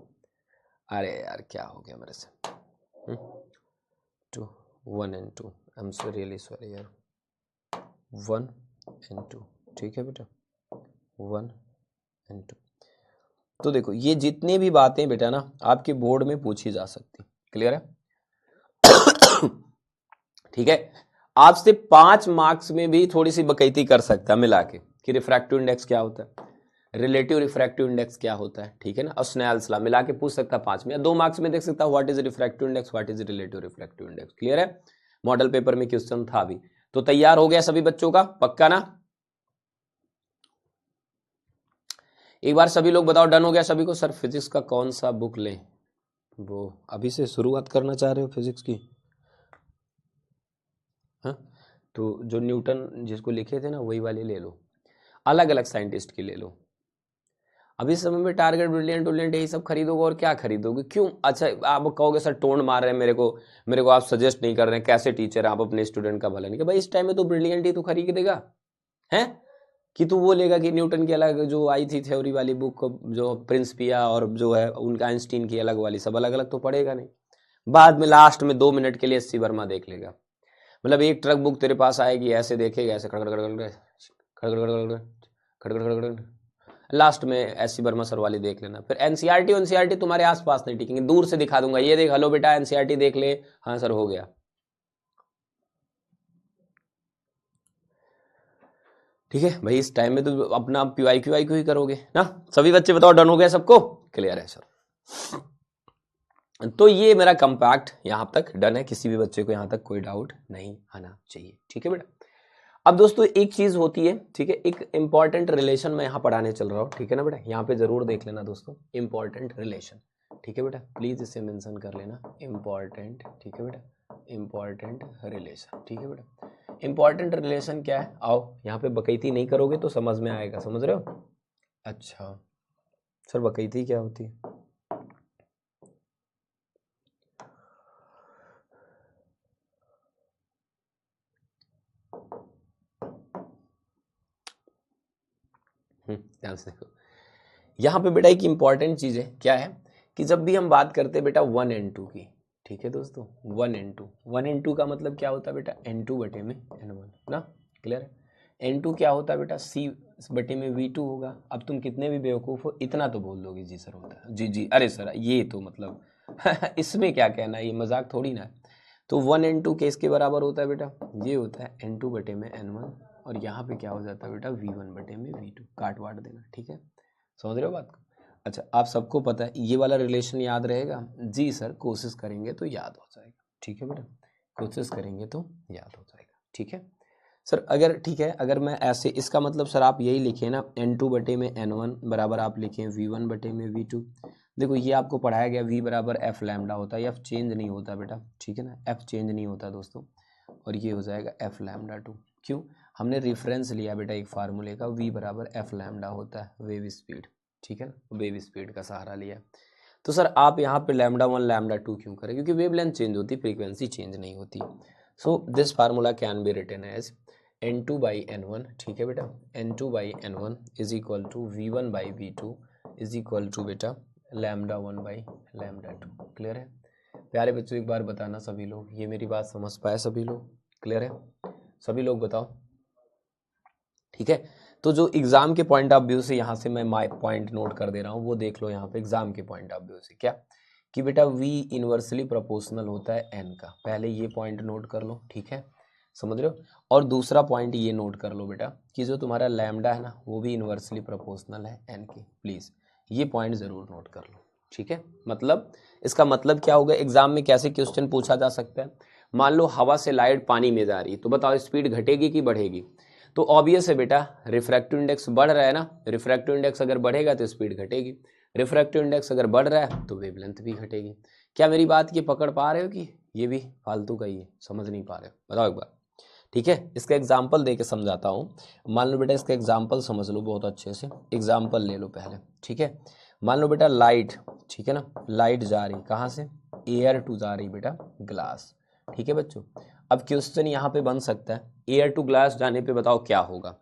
अरे यार क्या हो गया मेरे से, 1n2, I am so really sorry यार, 1n2, ठीक है बेटा, 1n2। तो देखो ये जितनी भी बातें बेटा ना आपके बोर्ड में पूछी जा सकती, क्लियर है। ठीक है, आपसे 5 मार्क्स में भी थोड़ी सी बकैती कर सकता है मिला के, कि रिफ्रैक्टिव इंडेक्स क्या होता है, रिलेटिव रिफ्रैक्टिव इंडेक्स क्या होता है, ठीक है ना, और स्नेल्स लॉ मिला के पूछ सकता है 5 में, या 2 मार्क्स में देख सकता है what is refractive index, what is relative refractive index. Clear है, मॉडल पेपर में क्वेश्चन था भी। तो तैयार हो गया सभी बच्चों का, पक्का ना, एक बार सभी लोग बताओ, डन हो गया सभी को। सर फिजिक्स का कौन सा बुक लें, वो अभी से शुरुआत करना चाह रहे हो फिजिक्स की, हाँ तो जो न्यूटन जिसको लिखे थे ना वही वाले ले लो, अलग अलग साइंटिस्ट की ले लो। अभी समय में टारगेट ब्रिलियंट ब्रिलियंट यही सब खरीदोगे, और क्या खरीदोगे, क्यों, अच्छा आप कहोगे सर टोन मार रहे हैं मेरे को आप सजेस्ट नहीं कर रहे हैं, कैसे टीचर आप अपने स्टूडेंट का भला नहीं, कि भाई इस टाइम में तो ब्रिलियंट ही तो खरीदेगा, हैं कि तू वो लेगा कि न्यूटन की अलग जो आई थी थ्योरी वाली बुक, जो प्रिंस पिया और जो है उनका आइंस्टीन की अलग वाली, सब अलग अलग तो पड़ेगा नहीं, बाद में लास्ट में 2 मिनट के लिए एससी वर्मा देख लेगा। मतलब एक ट्रक बुक तेरे पास आएगी, ऐसे देखेगा, ऐसे खड़खड़ खड़खड़ खड़खड़ खड़खड़ खड़खड़, लास्ट में एससी वर्मा सर वाली देख लेना। फिर एनसीईआरटी तुम्हारे आसपास नहीं टिकेंगे, दूर से दिखा दूंगा, ये देख, हेलो बेटा एनसीईआरटी देख ले, हाँ सर हो गया, ठीक है भाई। इस टाइम में तो अपना पीवाईक्यू ही करोगे ना। सभी बच्चे बताओ डन हो गया सबको, क्लियर है सर। तो ये मेरा कंपैक्ट यहां तक डन है, किसी भी बच्चे को यहां तक कोई डाउट नहीं आना चाहिए, ठीक है बेटा। अब दोस्तों एक चीज होती है, ठीक है, एक इंपॉर्टेंट रिलेशन मैं यहाँ पढ़ाने चल रहा हूँ, ठीक है ना बेटा, यहाँ पे जरूर देख लेना दोस्तों, इंपॉर्टेंट रिलेशन, ठीक है बेटा, प्लीज इसे मेंशन कर लेना, इंपॉर्टेंट, ठीक है बेटा, इंपॉर्टेंट रिलेशन, ठीक है बेटा। इंपॉर्टेंट रिलेशन क्या है, आओ यहाँ पे बकैती नहीं करोगे तो समझ में आएगा, समझ रहे हो। अच्छा सर बकैती क्या होती है, ध्यान से देखो, यहाँ पे बेटा एक इंपॉर्टेंट चीज है, क्या है कि जब भी हम बात करते हैं बेटा 1n2 की, ठीक है दोस्तों, 1n2 का मतलब क्या होता है बेटा, n2 बटे में n1 ना, क्लियर है। n2 क्या होता है बेटा, c बटे में v2 होगा। अब तुम कितने भी बेवकूफ हो इतना तो बोल दोगे जी सर होता है, जी जी, अरे सर ये तो मतलब इसमें क्या कहना है, ये मजाक थोड़ी ना है। तो 1n2 किसके बराबर होता है बेटा, ये होता है n2 बटे में n1, और यहाँ पे क्या हो जाता है बेटा v1 बटे में v2, काट वाट देना, ठीक है, समझ रहे हो बात को। अच्छा आप सबको पता है ये वाला रिलेशन याद रहेगा, जी सर कोशिश करेंगे तो याद हो जाएगा, ठीक है बेटा, कोशिश करेंगे तो याद हो जाएगा, ठीक है सर। अगर ठीक है, अगर मैं ऐसे, इसका मतलब सर आप यही लिखें ना, n2 बटे में n1 बराबर आप लिखें v1 बटे में v2, देखो ये आपको पढ़ाया गया v बराबर एफ लैम्डा होता है, एफ चेंज नहीं होता बेटा, ठीक है ना, एफ चेंज नहीं होता दोस्तों, और ये हो जाएगा एफ लैम्डा 2। क्यों? हमने रेफरेंस लिया बेटा एक फार्मूले का, v बराबर एफ लैम्डा होता है वेव स्पीड, ठीक है ना, वेव स्पीड का सहारा लिया। तो सर आप यहाँ पे लैम्डा 1 लैम्डा 2 क्यों करें? क्योंकि वेव लेंथ चेंज होती, फ्रीक्वेंसी चेंज नहीं होती। So this formula can be written as n2/n1, ठीक है बेटा, n2/n1 is equal to v1/v2 is equal to बेटा लैम्डा 1/λ2। क्लियर है प्यारे बच्चों? एक बार बताना सभी लोग, ये मेरी बात समझ पाए सभी लोग? क्लियर है सभी लोग? बताओ, ठीक है। तो जो एग्जाम के पॉइंट ऑफ व्यू से यहाँ से मैं माय पॉइंट नोट कर दे रहा हूँ, वो देख लो यहाँ पे एग्जाम के पॉइंट ऑफ व्यू से क्या, कि बेटा v इनवर्सली प्रोपोर्शनल होता है n का, पहले ये पॉइंट नोट कर लो, ठीक है, समझ रहे हो। और दूसरा पॉइंट ये नोट कर लो बेटा कि जो तुम्हारा लैम्डा है ना, वो भी इनवर्सली प्रोपोर्शनल है n के। प्लीज ये पॉइंट जरूर नोट कर लो, ठीक है। मतलब इसका मतलब क्या होगा, एग्जाम में कैसे क्वेश्चन पूछा जा सकता है। मान लो हवा से लाइट पानी में जा रही है, तो बताओ स्पीड घटेगी कि बढ़ेगी? तो ऑब्वियस है बेटा, रिफ्रैक्टिव इंडेक्स बढ़ रहा है ना, रिफ्रैक्टिव इंडेक्स अगर बढ़ेगा तो स्पीड घटेगी, रिफ्रैक्टिव इंडेक्स अगर बढ़ रहा है तो वेवलेंथ भी घटेगी। क्या मेरी बात ये पकड़ पा रहे हो कि ये भी फालतू का ही है, समझ नहीं पा रहे हो? बताओ एक बार, ठीक है। इसका एग्जाम्पल दे के समझाता हूँ। मान लो बेटा इसका एग्जाम्पल समझ लो बहुत अच्छे से, एग्जाम्पल ले लो पहले, ठीक है। मान लो बेटा लाइट, ठीक है ना, लाइट जा रही कहाँ से, एयर टू जा रही बेटा ग्लास, ठीक है बच्चों। अब क्वेश्चन यहाँ पे बन सकता है, एयर टू ग्लास जाने पे बताओ क्या होगा।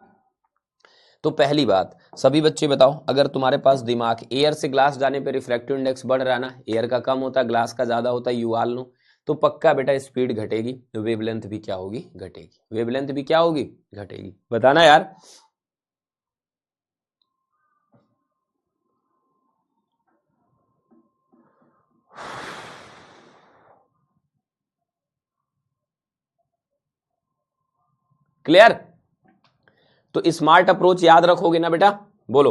तो पहली बात सभी बच्चे बताओ, अगर तुम्हारे पास दिमाग, एयर से ग्लास जाने पे रिफ्रैक्टिव इंडेक्स बढ़ रहा है ना, एयर का कम होता है ग्लास का ज्यादा होता है, यू ऑल नो, तो पक्का बेटा स्पीड घटेगी, तो वेवलेंथ भी क्या होगी, घटेगी, वेवलेंथ भी क्या होगी, घटेगी। बताना यार। क्लियर? तो स्मार्ट अप्रोच याद रखोगे ना बेटा, बोलो।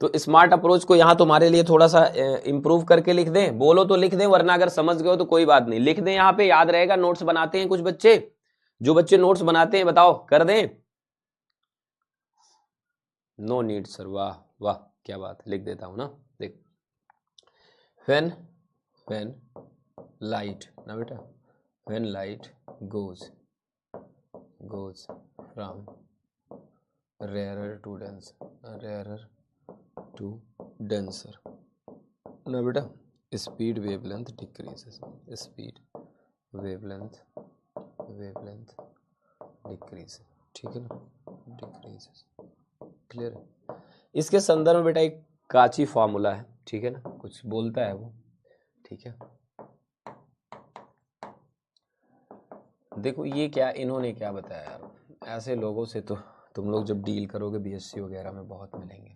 तो स्मार्ट अप्रोच को यहां तुम्हारे लिए थोड़ा सा इंप्रूव करके लिख दें, बोलो तो लिख दें, वरना अगर समझ गए हो तो कोई बात नहीं, लिख दें यहां पे, याद रहेगा। नोट्स बनाते हैं कुछ बच्चे, जो बच्चे नोट्स बनाते हैं बताओ कर दें? नो नीड सर, वाह वाह क्या बात, लिख देता हूं ना। देख, व्हेन व्हेन लाइट ना बेटा, when light goes from rarer to denser ना बेटा, speed wavelength decreases, speed wavelength decrease, ठीक है ना, डिक्रीजेस। क्लियर है? इसके संदर्भ में बेटा एक काची फॉर्मूला है, ठीक है ना, कुछ बोलता है वो, ठीक है। देखो ये क्या, इन्होंने क्या बताया यार, ऐसे लोगों से तो तुम लोग जब डील करोगे बीएससी वगैरह में बहुत मिलेंगे,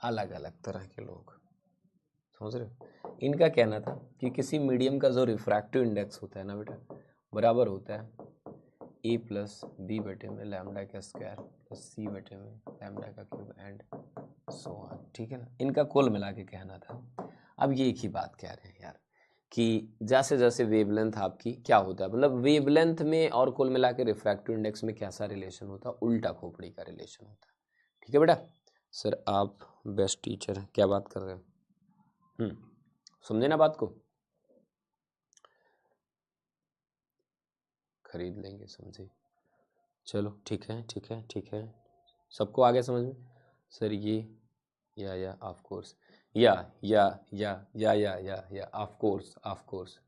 अलग अलग तरह के लोग, समझ रहे हो। इनका कहना था कि किसी मीडियम का जो रिफ्रैक्टिव इंडेक्स होता है ना बेटा, बराबर होता है ए प्लस बी बटे में लैम्डा का स्क्वायर प्लस सी बटे में लैम्डा का क्यूब एंड सो ऑन, ठीक है ना। इनका कुल मिला के कहना था। अब ये एक ही बात कह रहे हैं यार कि जैसे जैसे वेवलेंथ आपकी क्या होता है, मतलब वेवलेंथ में और कुल मिला के रिफ्रैक्टिव इंडेक्स में कैसा रिलेशन होता है, उल्टा खोपड़ी का रिलेशन होता है, ठीक है बेटा। सर आप बेस्ट टीचर हैं, क्या बात कर रहे हो? समझे ना बात को, खरीद लेंगे, समझे। चलो ठीक है ठीक है ठीक है, सबको आगे समझ में। सर ये या ऑफ कोर्स, या of course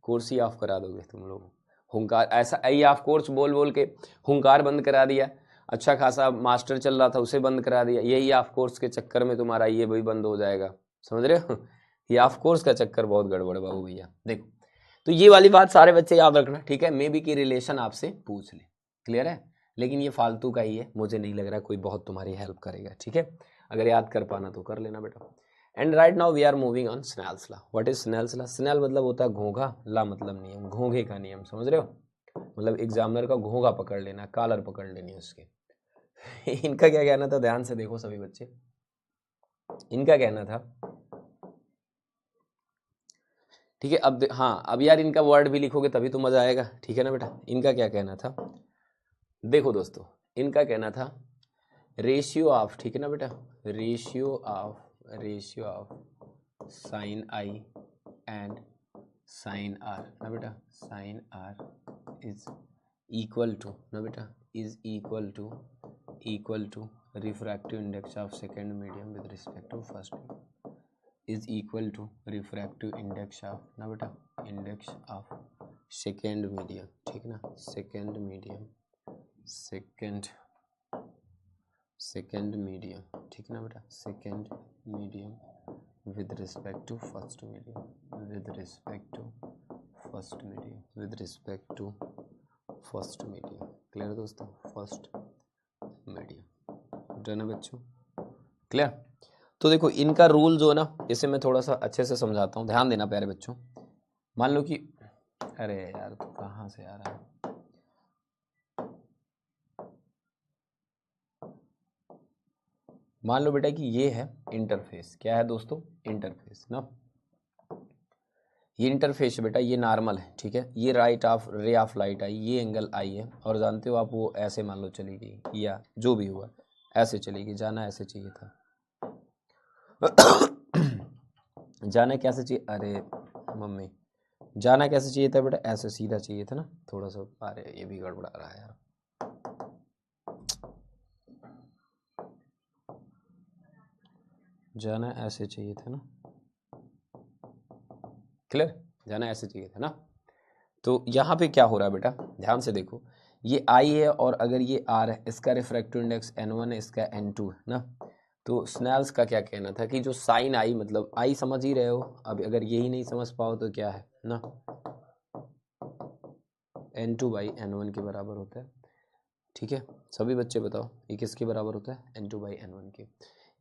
course he of करा दोगे तुम लोग। हुंकार ऐसा ये ऑफ कोर्स बोल बोल के हुंकार बंद करा दिया, अच्छा खासा मास्टर चल रहा था उसे बंद करा दिया, यही ऑफ कोर्स के चक्कर में तुम्हारा ये भी बंद हो जाएगा, समझ रहे हो। ये ऑफ कोर्स का चक्कर बहुत गड़बड़ बाबू भैया। देखो तो ये वाली बात सारे बच्चे याद रखना, ठीक है। मे बी की रिलेशन आपसे पूछ ले, क्लियर है, लेकिन ये फालतू का ही है, मुझे नहीं लग रहा कोई बहुत तुम्हारी हेल्प करेगा, ठीक है। अगर याद कर पाना तो कर लेना बेटा। And right now we are moving on Snell's law. What is Snell's law? Snell मतलब होता है घोंघा, ला मतलब नियम, घोंघे का नियम, समझ रहे हो, मतलब एग्जामिनर का घोंघा पकड़ लेना, कॉलर पकड़ लेनी उसके। इनका क्या कहना था, ध्यान से देखो सभी बच्चे, इनका कहना था, ठीक है। अब हाँ, अब यार इनका वर्ड भी लिखोगे तभी तो मजा आएगा, ठीक है ना बेटा। इनका क्या कहना था, देखो दोस्तों, इनका कहना था रेशियो ऑफ, ठीक है ना बेटा, ratio of sine i and sine r ना बेटा, sine r is equal to ना बेटा, is equal to refractive index of second medium with respect to first medium, is equal to refractive index of ना बेटा, इंडेक्स ऑफ सेकेंड मीडियम, ठीक ना, सेकेंड मीडियम, सेकेंड मीडियम, ठीक है ना बेटा, second medium with respect to first medium, with respect to first medium, with respect to first medium. Clear दोस्तों, फर्स्ट मीडियम, डन है बच्चों, क्लियर। तो देखो इनका रूल जो है ना, इसे मैं थोड़ा सा अच्छे से समझाता हूँ, ध्यान देना प्यारे बच्चों। मान लो कि अरे यार तो कहाँ से आ रहा है, मान लो बेटा कि ये है इंटरफेस, क्या है दोस्तों, इंटरफेस ना, ये इंटरफेस बेटा, ये नॉर्मल है, ठीक है, ये right of ray of light i, ये एंगल आई है, और जानते हो आप वो ऐसे मान लो चली गई, या जो भी हुआ ऐसे चली गई, जाना ऐसे चाहिए था जाना कैसे चाहिए, अरे मम्मी जाना कैसे चाहिए था बेटा, ऐसे सीधा चाहिए था ना, थोड़ा सा, अरे ये भी गड़बड़ा रहा है यार, जाना ऐसे चाहिए था ना, क्लियर, जाना ऐसे चाहिए था ना। तो यहाँ पे क्या हो रहा है बेटा, ध्यान से देखो, ये आई है और अगर ये आर है, इसका रिफ्रैक्टिव इंडेक्स n1 है, इसका n2 है ना। तो स्नेल्स का क्या कहना था कि जो साइन आई, मतलब आई समझ ही रहे हो, अब अगर यही नहीं समझ पाओ तो क्या है ना, n2 बाई n1 के बराबर होता है, ठीक है। सभी बच्चे बताओ ये किसके बराबर होता है, n2 बाई n1 के,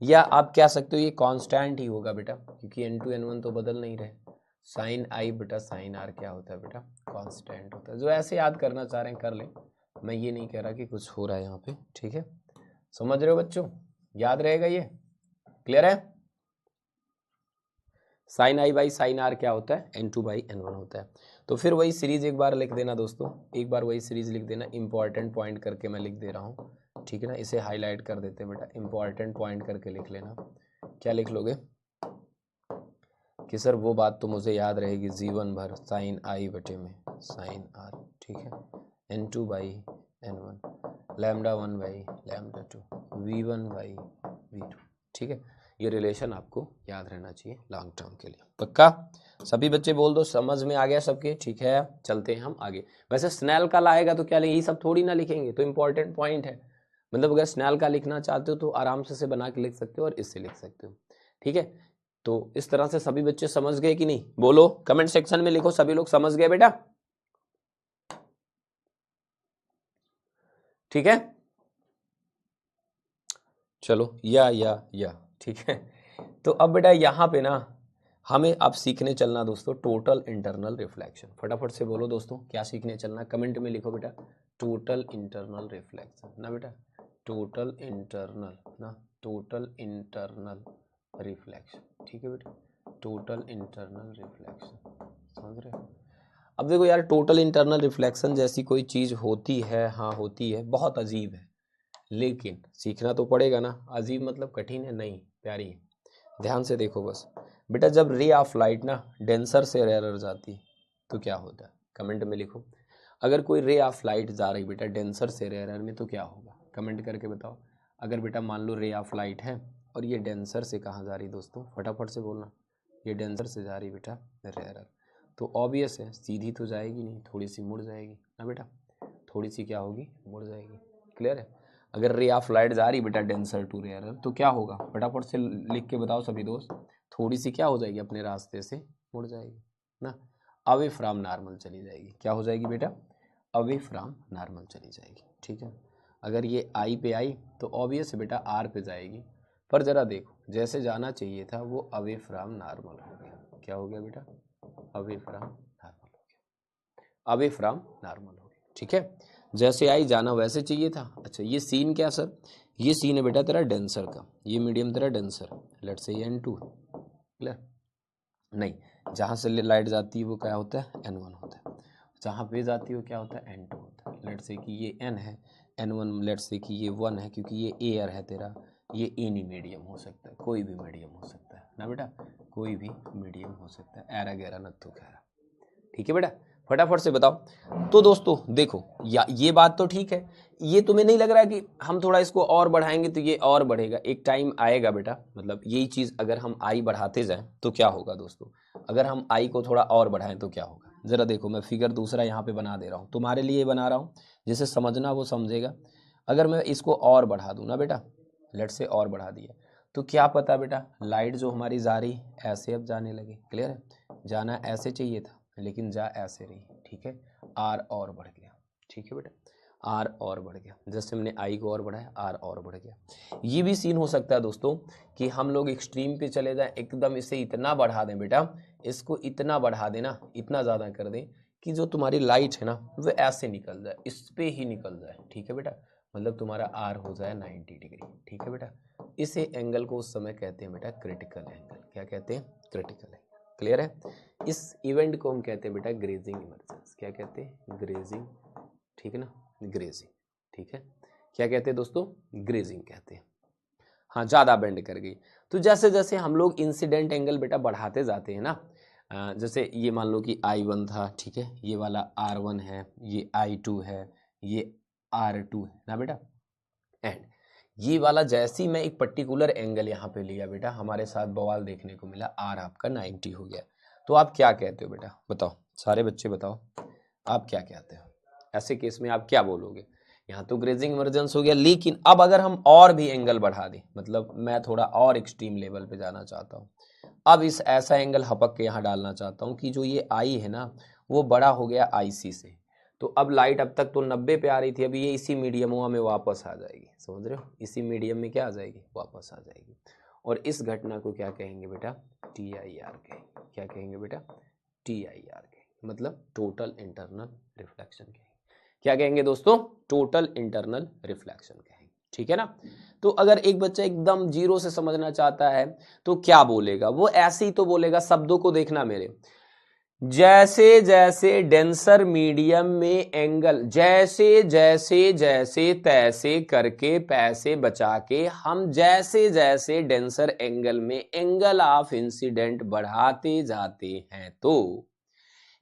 या आप कह सकते हो ये कांस्टेंट ही होगा बेटा, क्योंकि n2 n1 तो बदल नहीं रहे, साइन आई बेटा साइन आर क्या होता है बेटा, कांस्टेंट होता है। जो ऐसे याद करना चाह रहे हैं कर लें, मैं ये नहीं कह रहा कि कुछ हो रहा है यहाँ पे, ठीक है, समझ रहे हो बच्चों, याद रहेगा ये, क्लियर है। Sine i by sine r क्या होता है, n2 बाई n1 होता है। तो फिर वही सीरीज एक बार लिख देना दोस्तों, एक बार वही सीरीज लिख देना, इंपॉर्टेंट पॉइंट करके मैं लिख दे रहा हूँ, ठीक है ना, इसे हाईलाइट कर देते हैं बेटा, इंपॉर्टेंट पॉइंट करके लिख लेना। क्या लिख लोगे कि सर वो बात तो मुझे याद रहेगी, जीवन भर साइन आई बटे में साइन आर, ठीक है, n2 by n1, lambda 1 by lambda 2, v1 by v2, ठीक है। ये रिलेशन आपको याद रहना चाहिए लॉन्ग टर्म के लिए, पक्का। सभी बच्चे बोल दो समझ में आ गया सबके, ठीक है, चलते हैं हम आगे। वैसे स्नेल का लाएगा तो क्या लेंगे, ये सब थोड़ी ना लिखेंगे, तो इंपॉर्टेंट पॉइंट है, मतलब अगर स्नेल का लिखना चाहते हो तो आराम से बना के लिख सकते हो और इससे लिख सकते हो, ठीक है। तो इस तरह से सभी बच्चे समझ गए कि नहीं, बोलो कमेंट सेक्शन में लिखो, सभी लोग समझ गए बेटा, ठीक है। चलो या ठीक है। तो अब बेटा यहाँ पे ना हमें अब सीखने चलना दोस्तों टोटल इंटरनल रिफ्लेक्शन, फटाफट से बोलो दोस्तों क्या सीखने चलना, कमेंट में लिखो बेटा, टोटल इंटरनल रिफ्लेक्शन ना बेटा, टोटल इंटरनल ना, टोटल इंटरनल रिफ्लेक्शन, ठीक है बेटा, टोटल इंटरनल रिफ्लेक्शन, समझ रहे हो। अब देखो यार, टोटल इंटरनल रिफ्लेक्शन जैसी कोई चीज़ होती है, हाँ होती है, बहुत अजीब है, लेकिन सीखना तो पड़ेगा ना। अजीब मतलब कठिन है नहीं, प्यारी है, ध्यान से देखो बस बेटा, जब रे ऑफ लाइट ना डेंसर से रेयर जाती तो क्या होता है, कमेंट में लिखो। अगर कोई रे ऑफ लाइट जा रही बेटा डेंसर से रेयर में तो क्या होगा, कमेंट करके बताओ। अगर बेटा मान लो रे ऑफ लाइट है और ये डेंसर से कहाँ जा रही दोस्तों, फटाफट से बोलना, ये डेंसर से जा रही बेटा रेयर, तो ऑब्वियस है सीधी तो जाएगी नहीं, थोड़ी सी मुड़ जाएगी ना बेटा, थोड़ी सी क्या होगी, मुड़ जाएगी, क्लियर है। अगर रे ऑफ लाइट जा रही बेटा डेंसर टू रेयर तो क्या होगा, फटाफट से लिख के बताओ सभी दोस्त, थोड़ी सी क्या हो जाएगी, अपने रास्ते से मुड़ जाएगी ना, अवे फ्रॉम नॉर्मल चली जाएगी, क्या हो जाएगी बेटा, अवे फ्रॉम नॉर्मल चली जाएगी, ठीक है। अगर ये आई पे आई तो ऑब्वियस बेटा आर पे जाएगी, पर जरा देखो जैसे जाना चाहिए था वो अवे फ्रॉम नॉर्मल हो गया, क्या हो गया बेटा, अवे फ्रॉम नॉर्मल हो गया, अवे फ्रॉम नॉर्मल हो गया, ठीक है। जैसे आई जाना वैसे चाहिए था। अच्छा ये सीन क्या सर, ये सीन है बेटा तेरा डेंसर का, ये मीडियम तेरा denser, let's say n2, clear, नहीं जहाँ से लाइट जाती है वो क्या होता है n1 होता है, जहाँ पे जाती है वो क्या होता है n2 होता है। लेट्स से कि ये n है, n1 लेट्स से कि ये 1 है, क्योंकि ये एयर है तेरा, ये एनी मीडियम हो सकता है, कोई भी मीडियम हो सकता है ना बेटा, कोई भी मीडियम हो सकता है, ऐरा गैरा नत्थु खैरा। ठीक है बेटा, फटाफट से बताओ। तो दोस्तों देखो, या ये बात तो ठीक है, ये तुम्हें नहीं लग रहा कि हम थोड़ा इसको और बढ़ाएंगे तो ये और बढ़ेगा? एक टाइम आएगा बेटा, मतलब यही चीज अगर हम आई बढ़ाते जाएं तो क्या होगा दोस्तों, अगर हम आई को थोड़ा और बढ़ाएं तो क्या होगा? जरा देखो, मैं फिगर दूसरा यहाँ पे बना दे रहा हूँ, तुम्हारे लिए बना रहा हूँ, जिसे समझना वो समझेगा। अगर मैं इसको और बढ़ा दूँ ना बेटा, लेट से और बढ़ा दिया, तो क्या पता बेटा, लाइट जो हमारी जा रही ऐसे अब जाने लगे। क्लियर है? जाना ऐसे चाहिए था लेकिन जा ऐसे रही। ठीक है, आर और बढ़ गया। ठीक है बेटा, आर और बढ़ गया, जैसे हमने आई को और बढ़ाया आर और बढ़ गया। ये भी सीन हो सकता है दोस्तों कि हम लोग एक्सट्रीम पे चले जाएं, एकदम इसे इतना बढ़ा दें बेटा, इसको इतना बढ़ा देना, इतना ज़्यादा कर दें कि जो तुम्हारी लाइट है ना वो ऐसे निकल जाए, इस पे ही निकल जाए। ठीक है बेटा, मतलब तुम्हारा आर हो जाए 90 डिग्री। ठीक है बेटा, इसे एंगल को उस समय कहते हैं बेटा क्रिटिकल एंगल। क्या कहते हैं? Critical angle. क्लियर है? इस इवेंट को हम कहते हैं बेटा ग्रेजिंग इमर्जेंस। क्या कहते हैं? ग्रेजिंग। ठीक है ना, ग्रेजिंग। ठीक है, क्या कहते हैं दोस्तों? ग्रेजिंग कहते हैं। हाँ, ज़्यादा बेंड कर गई। तो जैसे जैसे हम लोग इंसिडेंट एंगल बेटा बढ़ाते जाते हैं ना, जैसे ये मान लो कि I1 था, ठीक है, ये वाला R1 है, ये I2 है, ये R2 है ना बेटा, एंड ये वाला जैसे ही मैं एक पर्टिकुलर एंगल यहाँ पे लिया बेटा, हमारे साथ बवाल देखने को मिला, आर आपका 90 हो गया। तो आप क्या कहते हो बेटा? बताओ, सारे बच्चे बताओ, आप क्या कहते हो? ऐसे केस में आप क्या बोलोगे? यहाँ तो ग्रेजिंग इमर्जेंस हो गया, लेकिन अब अगर हम और भी एंगल बढ़ा दें, मतलब मैं थोड़ा और एक्सट्रीम लेवल पे जाना चाहता हूँ, अब इस ऐसा एंगल हपक के यहाँ डालना चाहता हूँ कि जो ये आई है ना वो बड़ा हो गया IC से, तो अब लाइट अब तक तो 90 पे आ रही थी, अब ये इसी मीडियम में वापस आ जाएगी। समझ रहे हो? इसी मीडियम में क्या आ जाएगी? वापस आ जाएगी। और इस घटना को क्या कहेंगे बेटा? TIR कहेंगे। क्या कहेंगे बेटा? TIR कहेंगे, मतलब टोटल इंटरनल रिफ्लेक्शन कहेंगे। क्या कहेंगे दोस्तों? टोटल इंटरनल रिफ्लेक्शन कहेंगे। ठीक है ना? तो अगर एक बच्चा एकदम जीरो से समझना चाहता है तो क्या बोलेगा? वो ऐसे ही तो बोलेगा, शब्दों को देखना मेरे, जैसे जैसे डेंसर मीडियम में एंगल, जैसे जैसे जैसे तैसे करके पैसे बचा के हम जैसे जैसे डेंसर एंगल में एंगल ऑफ इंसिडेंट बढ़ाते जाते हैं, तो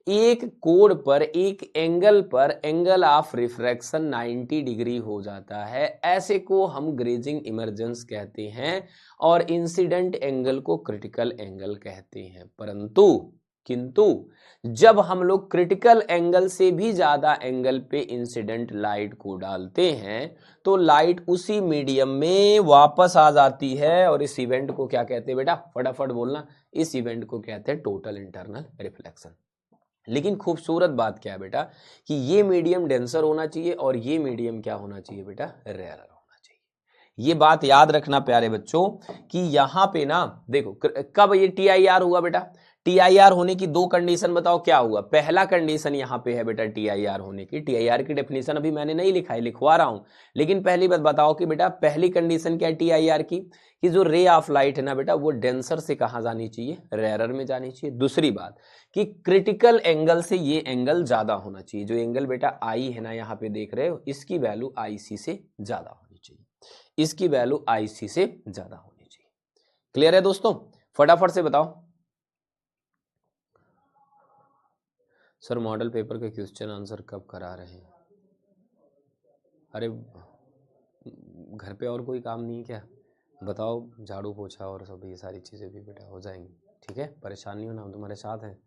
एक कोण पर, एक एंगल पर एंगल ऑफ रिफ्रैक्शन 90 डिग्री हो जाता है। ऐसे को हम ग्रेजिंग इमर्जेंस कहते हैं और इंसिडेंट एंगल को क्रिटिकल एंगल कहते हैं। परंतु किंतु जब हम लोग क्रिटिकल एंगल से भी ज्यादा एंगल पे इंसिडेंट लाइट को डालते हैं तो लाइट उसी मीडियम में वापस आ जाती है, और इस इवेंट को क्या कहते हैं बेटा? फटाफट बोलना। इस इवेंट को कहते हैं टोटल इंटरनल रिफ्लेक्शन। लेकिन खूबसूरत बात क्या है बेटा कि ये मीडियम डेंसर होना चाहिए और ये मीडियम क्या होना चाहिए बेटा? रेयरर होना चाहिए। ये बात याद रखना प्यारे बच्चों कि यहां पे ना देखो, कब ये TIR हुआ बेटा? TIR होने की दो कंडीशन बताओ क्या हुआ? पहला कंडीशन यहां पे है बेटा TIR होने की, TIR की डेफिनेशन अभी मैंने नहीं लिखा है, लिखवा रहा हूं, लेकिन पहली बात बताओ कि बेटा पहली कंडीशन क्या है TIR की? कि जो रे ऑफ लाइट है ना बेटा वो डेंसर से कहां जानी चाहिए? रेयरर में जानी चाहिए। दूसरी बात कि क्रिटिकल एंगल से ये एंगल ज्यादा होना चाहिए। जो एंगल बेटा आई है ना यहाँ पे देख रहे हो, इसकी वैल्यू IC से ज्यादा होनी चाहिए, इसकी वैल्यू IC से ज्यादा होनी चाहिए। क्लियर है दोस्तों? फटाफट से बताओ। सर मॉडल पेपर के क्वेश्चन आंसर कब करा रहे हैं? अरे घर पे और कोई काम नहीं है क्या? बताओ, झाड़ू पोछा और सब ये सारी चीज़ें भी बेटा हो जाएंगी। ठीक है, परेशान नहीं होना, हम तुम्हारे साथ हैं।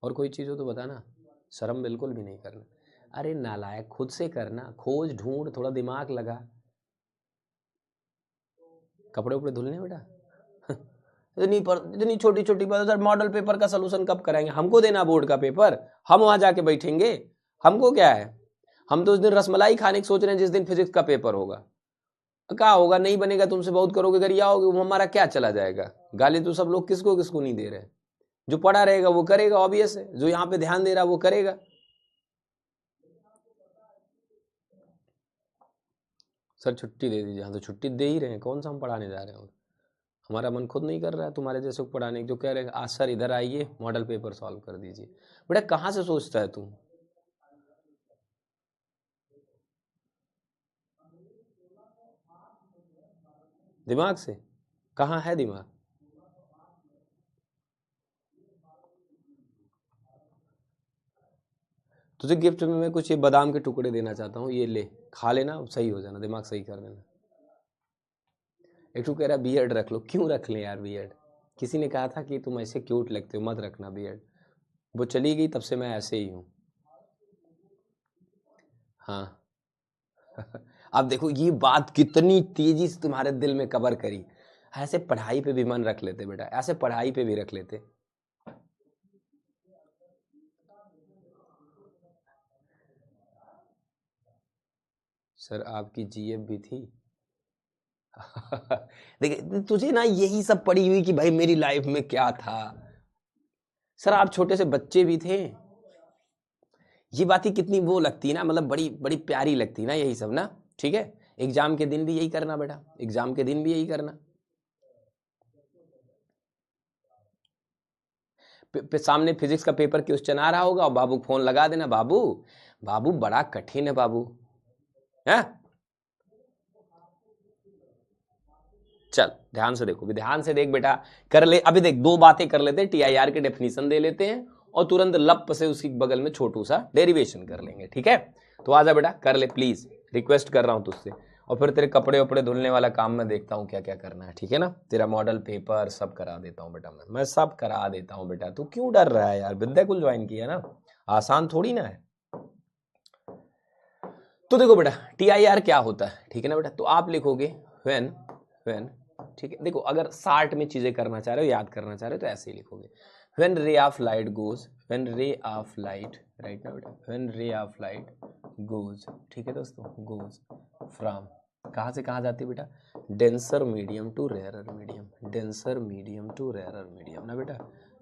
और कोई चीज़ हो तो बताना, शर्म बिल्कुल भी नहीं करना। अरे नालायक, खुद से करना, खोज ढूंढ, थोड़ा दिमाग लगा। कपड़े उपड़े धुलने बेटा इतनी छोटी छोटी बात। सर मॉडल पेपर का सोल्यूशन कब कराएंगे? हमको देना बोर्ड का पेपर, हम वहां जाके बैठेंगे, हमको क्या है? हम तो उस दिन रसमलाई खाने की सोच रहे हैं जिस दिन फिजिक्स का पेपर होगा। क्या होगा? नहीं बनेगा, तुमसे बहुत करोगे, गरिया होगे, वो हमारा क्या चला जाएगा? गाली तो सब लोग किसको किसको नहीं दे रहे। जो पढ़ा रहेगा वो करेगा, ऑब्वियस है, जो यहाँ पे ध्यान दे रहा वो करेगा। सर छुट्टी दे दीजिए। हाँ तो छुट्टी दे ही रहे हैं, कौन सा हम पढ़ाने जा रहे हैं? और हमारा मन खुद नहीं कर रहा है तुम्हारे जैसे को पढ़ाने, जो कह रहे हैं आज सर इधर आइए मॉडल पेपर सॉल्व कर दीजिए। बेटा कहाँ से सोचता है तू? दिमाग से? कहाँ है दिमाग? तुझे गिफ्ट में मैं कुछ ये बादाम के टुकड़े देना चाहता हूँ, ये ले खा लेना, सही हो जाना, दिमाग सही कर देना। एक तो कह रहा बियर्ड रख लो, क्यों रख ले यार बियर्ड? किसी ने कहा था कि तुम ऐसे क्यूट लगते हो, मत रखना बियर्ड। वो चली गई तब से मैं ऐसे ही हूँ। हाँ अब देखो ये बात कितनी तेजी से तुम्हारे दिल में कवर करी। ऐसे पढ़ाई पे भी मन रख लेते बेटा, ऐसे पढ़ाई पे भी रख लेते। सर आपकी जीएफ भी थी देखिए तुझे ना यही सब पड़ी हुई कि भाई मेरी लाइफ में क्या था। सर आप छोटे से बच्चे भी थे, ये बातें कितनी वो लगती है ना, मतलब बड़ी बड़ी प्यारी लगती है ना यही सब ना। ठीक है, एग्जाम के दिन भी यही करना बेटा, एग्जाम के दिन भी यही करना। सामने फिजिक्स का पेपर क्वेश्चन आ रहा होगा और बाबू फोन लगा देना, बाबू बाबू बड़ा कठिन है बाबू, है? चल ध्यान से देखो, ध्यान से देख बेटा, कर ले। अभी देख दो बातें कर लेते हैं, टीआईआर के डेफिनेशन दे लेते हैं और तुरंत लप से उसकी बगल में छोटू सा डेरिवेशन कर लेंगे। ठीक है, तो आजा बेटा कर ले प्लीज, रिक्वेस्ट कर रहा हूं तुझसे। और फिर तेरे कपड़े वपड़े धुलने वाला काम मैं देखता हूँ क्या क्या करना है। ठीक है ना, तेरा मॉडल पेपर सब करा देता हूँ बेटा, मैं सब करा देता हूँ बेटा। तू क्यों डर रहा है यार, विद्या कुल ज्वाइन किया ना, आसान थोड़ी ना है। तो देखो बेटा टीआईआर क्या होता है, ठीक है ना बेटा। तो आप लिखोगे व्हेन, ठीक है। देखो अगर शार्ट में चीजें करना चाह रहे हो, याद करना चाह रहे हो, तो ऐसे ही लिखोगे when ray of light goes, when ray of light, right ना बेटा, when ray of light goes, ठीक है दोस्तों, गोज फ्रॉम, कहाँ से कहाँ जाती है बेटा, denser medium to rarer medium, denser medium to rarer medium ना बेटा,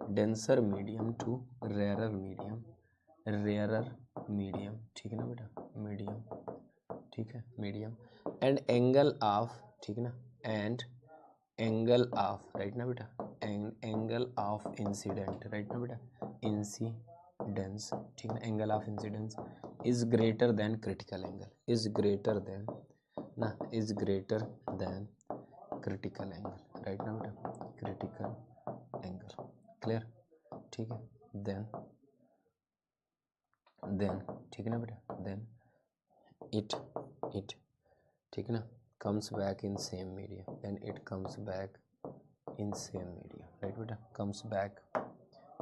denser medium to rarer medium, rarer medium, ठीक है ना बेटा, मीडियम, ठीक है, मीडियम। एंड एंगल ऑफ, ठीक है ना, एंड एंगल ऑफ, राइट ना बेटा, एंगल ऑफ इंसिडेंट, राइट ना बेटा, इंसिडेंस, ठीक है ना, angle of incidence is greater than critical angle, is greater than ना, is greater than critical angle, right ना बेटा, क्रिटिकल एंगल, क्लियर, ठीक है। देन ठीक है ना बेटा, देन इट ठीक है ना, comes back in same medium, then it comes back in same medium, right बेटा, comes back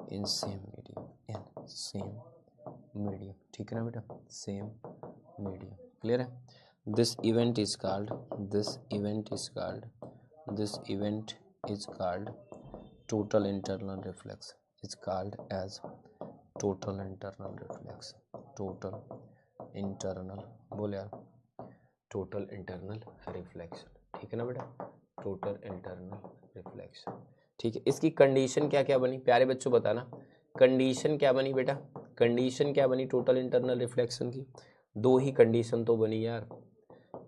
in same medium, in same medium, ठीक है ना बेटा, same medium, clear है। this event is called total internal reflex, is called as total internal reflex, total internal, बोल यार, टोटल इंटरनल रिफ्लेक्शन, ठीक है ना बेटा, टोटल इंटरनल रिफ्लेक्शन, ठीक है। इसकी कंडीशन क्या क्या बनी प्यारे बच्चों, बताना कंडीशन क्या बनी बेटा, कंडीशन क्या बनी टोटल इंटरनल रिफ्लेक्शन की? दो ही कंडीशन तो बनी यार,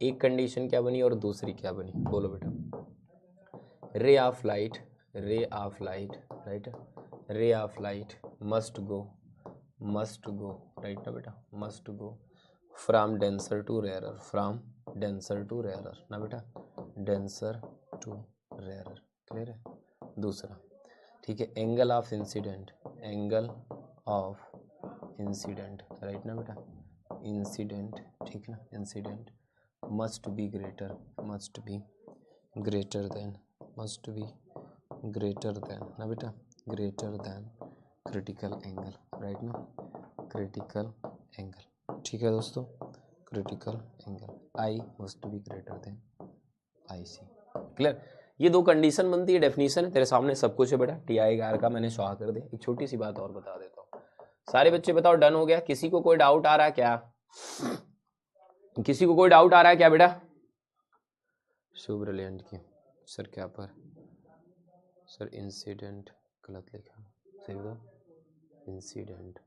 एक कंडीशन क्या बनी और दूसरी क्या बनी, बोलो बेटा। Ray of light, right, ray of light must go, right ना बेटा, must go from denser to rarer, from denser to rarer ना बेटा, डेंसर टू रेयरर, क्लियर है। दूसरा, ठीक है, एंगल ऑफ इंसिडेंट, राइट ना बेटा, इंसिडेंट, ठीक है ना, incident must be greater than ना बेटा, greater than critical angle, right ना, क्रिटिकल एंगल, ठीक है दोस्तों, critical angle i must be greater than i c, clear. ये दो कंडीशन बनती है, डेफिनेशन है तेरे सामने, सब कुछ है बेटा, टीआईआर का मैंने शो कर दिया। एक छोटी सी बात और बता देता हूँ, सारे बच्चे बताओ डन हो गया? किसी को कोई डाउट आ रहा है क्या? किसी को कोई डाउट आ रहा है क्या बेटा? सो ब्रिलियंट की सर क्या पर, सर इंसिडेंट गलत लिखा, सही बताओ, इंसिडेंट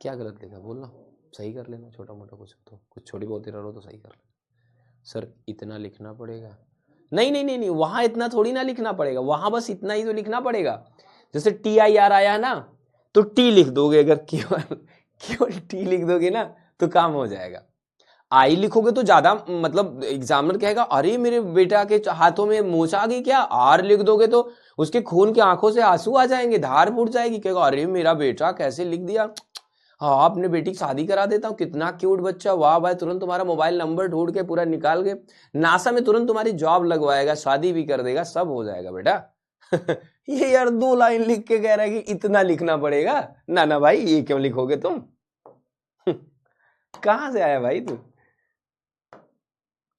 क्या गलत लिखा बोलना, सही कर लेना, छोटा मोटा कुछ तो, कुछ छोटी बहुत ही रहो तो सही कर लेना। सर इतना लिखना पड़ेगा? नहीं, वहां इतना थोड़ी ना लिखना पड़ेगा, वहां बस इतना ही तो लिखना पड़ेगा। जैसे TIR आया है ना, तो T लिख दोगे, अगर केवल T लिख दोगे ना तो काम हो जाएगा। आई लिखोगे तो ज्यादा, मतलब एग्जामिनर कहेगा अरे मेरे बेटा के हाथों में मोच आ गई क्या। आर लिख दोगे तो उसके खून की आंखों से आंसू आ जाएंगे, धार फूट जाएगी, कहेगा अरे मेरा बेटा कैसे लिख दिया, हाँ आपने बेटी की शादी करा देता हूँ, कितना क्यूट बच्चा, वाह भाई, तुरंत तुम्हारा मोबाइल नंबर ढूंढ के पूरा निकाल के नासा में तुरंत तुम्हारी जॉब लगवाएगा, शादी भी कर देगा, सब हो जाएगा बेटा। ये यार 2 लाइन लिख के कह रहा है कि इतना लिखना पड़ेगा, ना ना भाई ये क्यों लिखोगे तुम। कहां से आया भाई तू।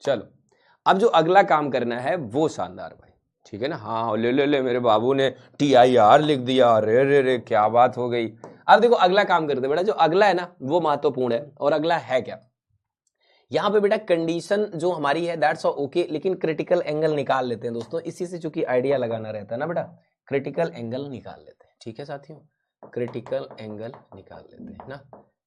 चलो अब जो अगला काम करना है वो शानदार भाई, ठीक है ना। हाँ ले ले ले, मेरे बाबू ने TIR लिख दिया, रे रे रे क्या बात हो गई। अब देखो अगला काम करते बेटा, जो अगला है ना वो महत्वपूर्ण है, और अगला है क्या, यहां पे बेटा कंडीशन जो हमारी है दैट्स ओके, लेकिन क्रिटिकल एंगल निकाल लेते हैं दोस्तों, इसी से चूंकि आइडिया लगाना रहता है ना बेटा, क्रिटिकल एंगल निकाल लेते हैं, ठीक है साथियों, क्रिटिकल एंगल निकाल लेते हैं ना,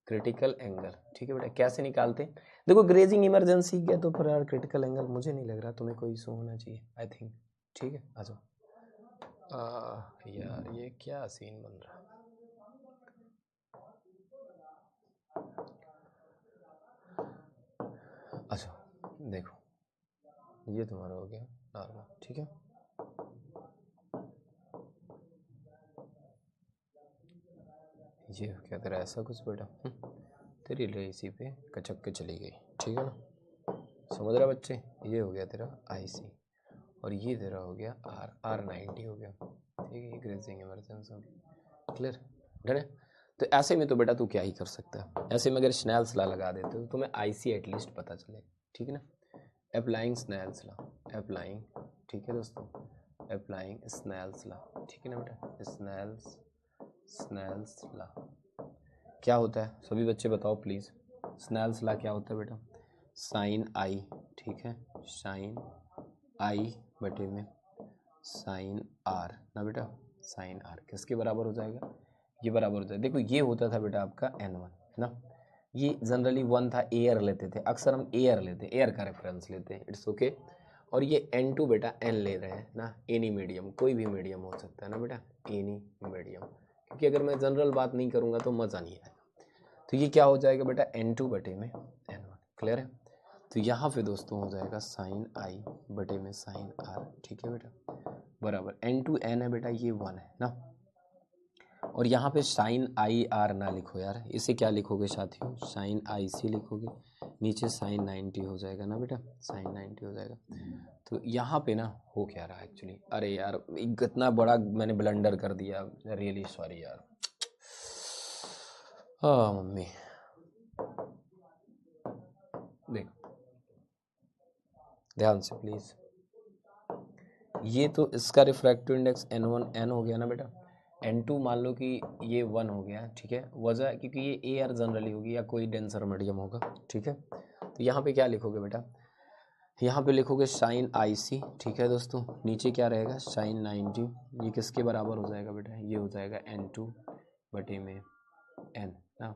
क्रिटिकल एंगल, ठीक है बेटा। कैसे निकालते हैं, देखो ग्रेजिंग इमरजेंसी गया तो फिर यार क्रिटिकल एंगल मुझे नहीं लग रहा तुम्हें कोई इशू होना चाहिए, आई थिंक, ठीक है। आ जाओ यार ये क्या सीन बन रहा है। अच्छा देखो ये तुम्हारा हो गया नॉर्मल, ठीक है। ये क्या तेरा ऐसा कुछ बेटा, तेरी ले इसी पे कचक के चली गई, ठीक है ना, समझ रहा बच्चे। ये हो गया तेरा IC, और ये तेरा हो गया R90 हो गया, ठीक है, ग्रेजिंग इमरजेंसी, क्लियर, डन है। तो ऐसे में तो बेटा तू क्या ही कर सकता है, ऐसे में अगर स्नेल्स लॉ लगा देते तो तुम्हें IC एटलीस्ट पता चले, ठीक है ना। अप्लाइंग स्नेल्स लॉ, अप्लाइंग, ठीक है दोस्तों, अप्लाइंग स्नेल्स लॉ, ठीक है ना बेटा, स्नेल्स लॉ क्या होता है, सभी बच्चे बताओ प्लीज, स्नेल्स लॉ क्या होता है बेटा, साइन I, ठीक है, साइन I बटे में साइन R ना बेटा, साइन R किसके बराबर हो जाएगा, ये बराबर हो जाएगा, देखो ये होता था बेटा आपका N1 ना, ये जनरली 1 था, एयर लेते थे, अक्सर हम एयर लेते हैं, एयर का रेफरेंस लेते हैं, इट्स ओके। और ये N2 बेटा N ले रहे हैं ना, एनी मीडियम, कोई भी मीडियम हो सकता है ना बेटा, एनी मीडियम, क्योंकि अगर मैं जनरल बात नहीं करूँगा तो मज़ा नहीं आएगा। तो ये क्या हो जाएगा बेटा, N2 बटे में N1, क्लियर है। तो यहाँ पे दोस्तों हो जाएगा साइन I बटे में साइन R, ठीक है बेटा, बराबर N2 N है बेटा, ये 1 है ना, और यहाँ पे साइन IR ना लिखो यार, इसे क्या लिखोगे साथियों, साइन IC लिखोगे, नीचे साइन 90 हो जाएगा ना बेटा, साइन 90 हो जाएगा। तो यहाँ पे ना हो क्या रहा एक्चुअली, अरे यार इतना बड़ा मैंने ब्लंडर कर दिया, रियली सॉरी यार। हाँ मम्मी देख ध्यान से प्लीज, ये तो इसका रिफ्रैक्टिव इंडेक्स N1 N हो गया ना बेटा, N2 मान लो कि ये 1 हो गया, ठीक है, वजह क्योंकि ये एयर जनरली होगी या कोई डेंसर मीडियम होगा, ठीक है। तो यहाँ पे क्या लिखोगे बेटा, यहाँ पे लिखोगे साइन IC, ठीक है दोस्तों, नीचे क्या रहेगा साइन 90, ये किसके बराबर हो जाएगा बेटा, ये हो जाएगा N2 बटे में N ना,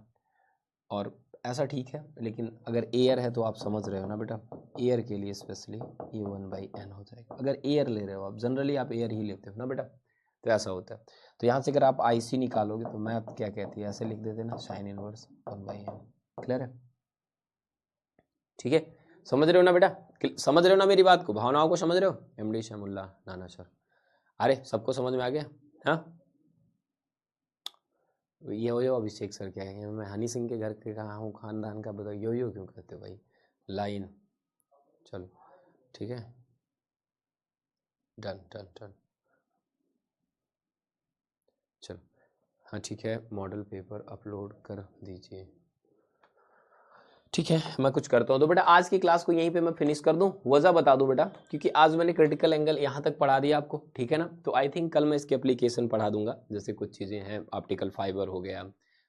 और ऐसा ठीक है, लेकिन अगर एयर है तो आप समझ रहे हो ना बेटा, एयर के लिए स्पेशली ये 1/n हो जाएगा, अगर एयर ले रहे हो आप, जनरली आप एयर ही लेते हो ना बेटा, तो ऐसा होता है। तो यहाँ से अगर आप IC निकालोगे तो मैथ क्या कहती है, ऐसे लिख देते ना, साइन इनवर्स 1/n, क्लियर है, ठीक है, समझ रहे हो ना बेटा, समझ रहे हो ना मेरी बात को, भावनाओं को समझ रहे हो, MD शमुल्ला नाना सर, अरे सबको समझ में आ गया, हाँ। ये हो अभिषेक सर क्या है, मैं हनी सिंह के घर के कहाँ हूँ, खानदान का बताओ, यो क्यों कहते हो भाई, लाइन, चलो ठीक है, डन डन डन, चलो हाँ ठीक है, मॉडल पेपर अपलोड कर दीजिए, ठीक है, मैं कुछ करता हूँ। तो बेटा आज की क्लास को यहीं पे मैं फिनिश कर दूँ, वजह बता दूँ बेटा, क्योंकि आज मैंने क्रिटिकल एंगल यहाँ तक पढ़ा दिया आपको, ठीक है ना। तो आई थिंक कल मैं इसकी एप्लीकेशन पढ़ा दूंगा, जैसे कुछ चीज़ें हैं, ऑप्टिकल फाइबर हो गया,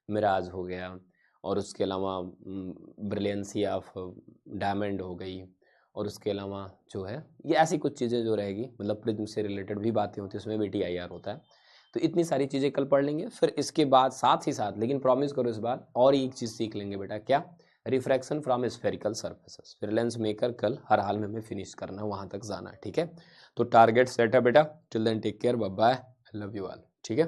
मिराज हो गया, और उसके अलावा ब्रिलियंसी ऑफ डायमंड हो गई, और उसके अलावा जो है ये ऐसी कुछ चीज़ें जो रहेगी, मतलब प्रिज्म से रिलेटेड भी बातें होती है, उसमें भी TIR होता है। तो इतनी सारी चीज़ें कल पढ़ लेंगे, फिर इसके बाद साथ ही साथ, लेकिन प्रॉमिस करो इस बार और एक चीज़ सीख लेंगे बेटा, क्या, रिफ्रैक्शन फ्रॉम स्फेरिकल सर्फेसेस, फिर लेंस मेकर कल हर हाल में हमें फिनिश करना, वहां तक जाना, ठीक है। तो टारगेट सेट है बेटा, till then take care, bye bye, love you all, ठीक है।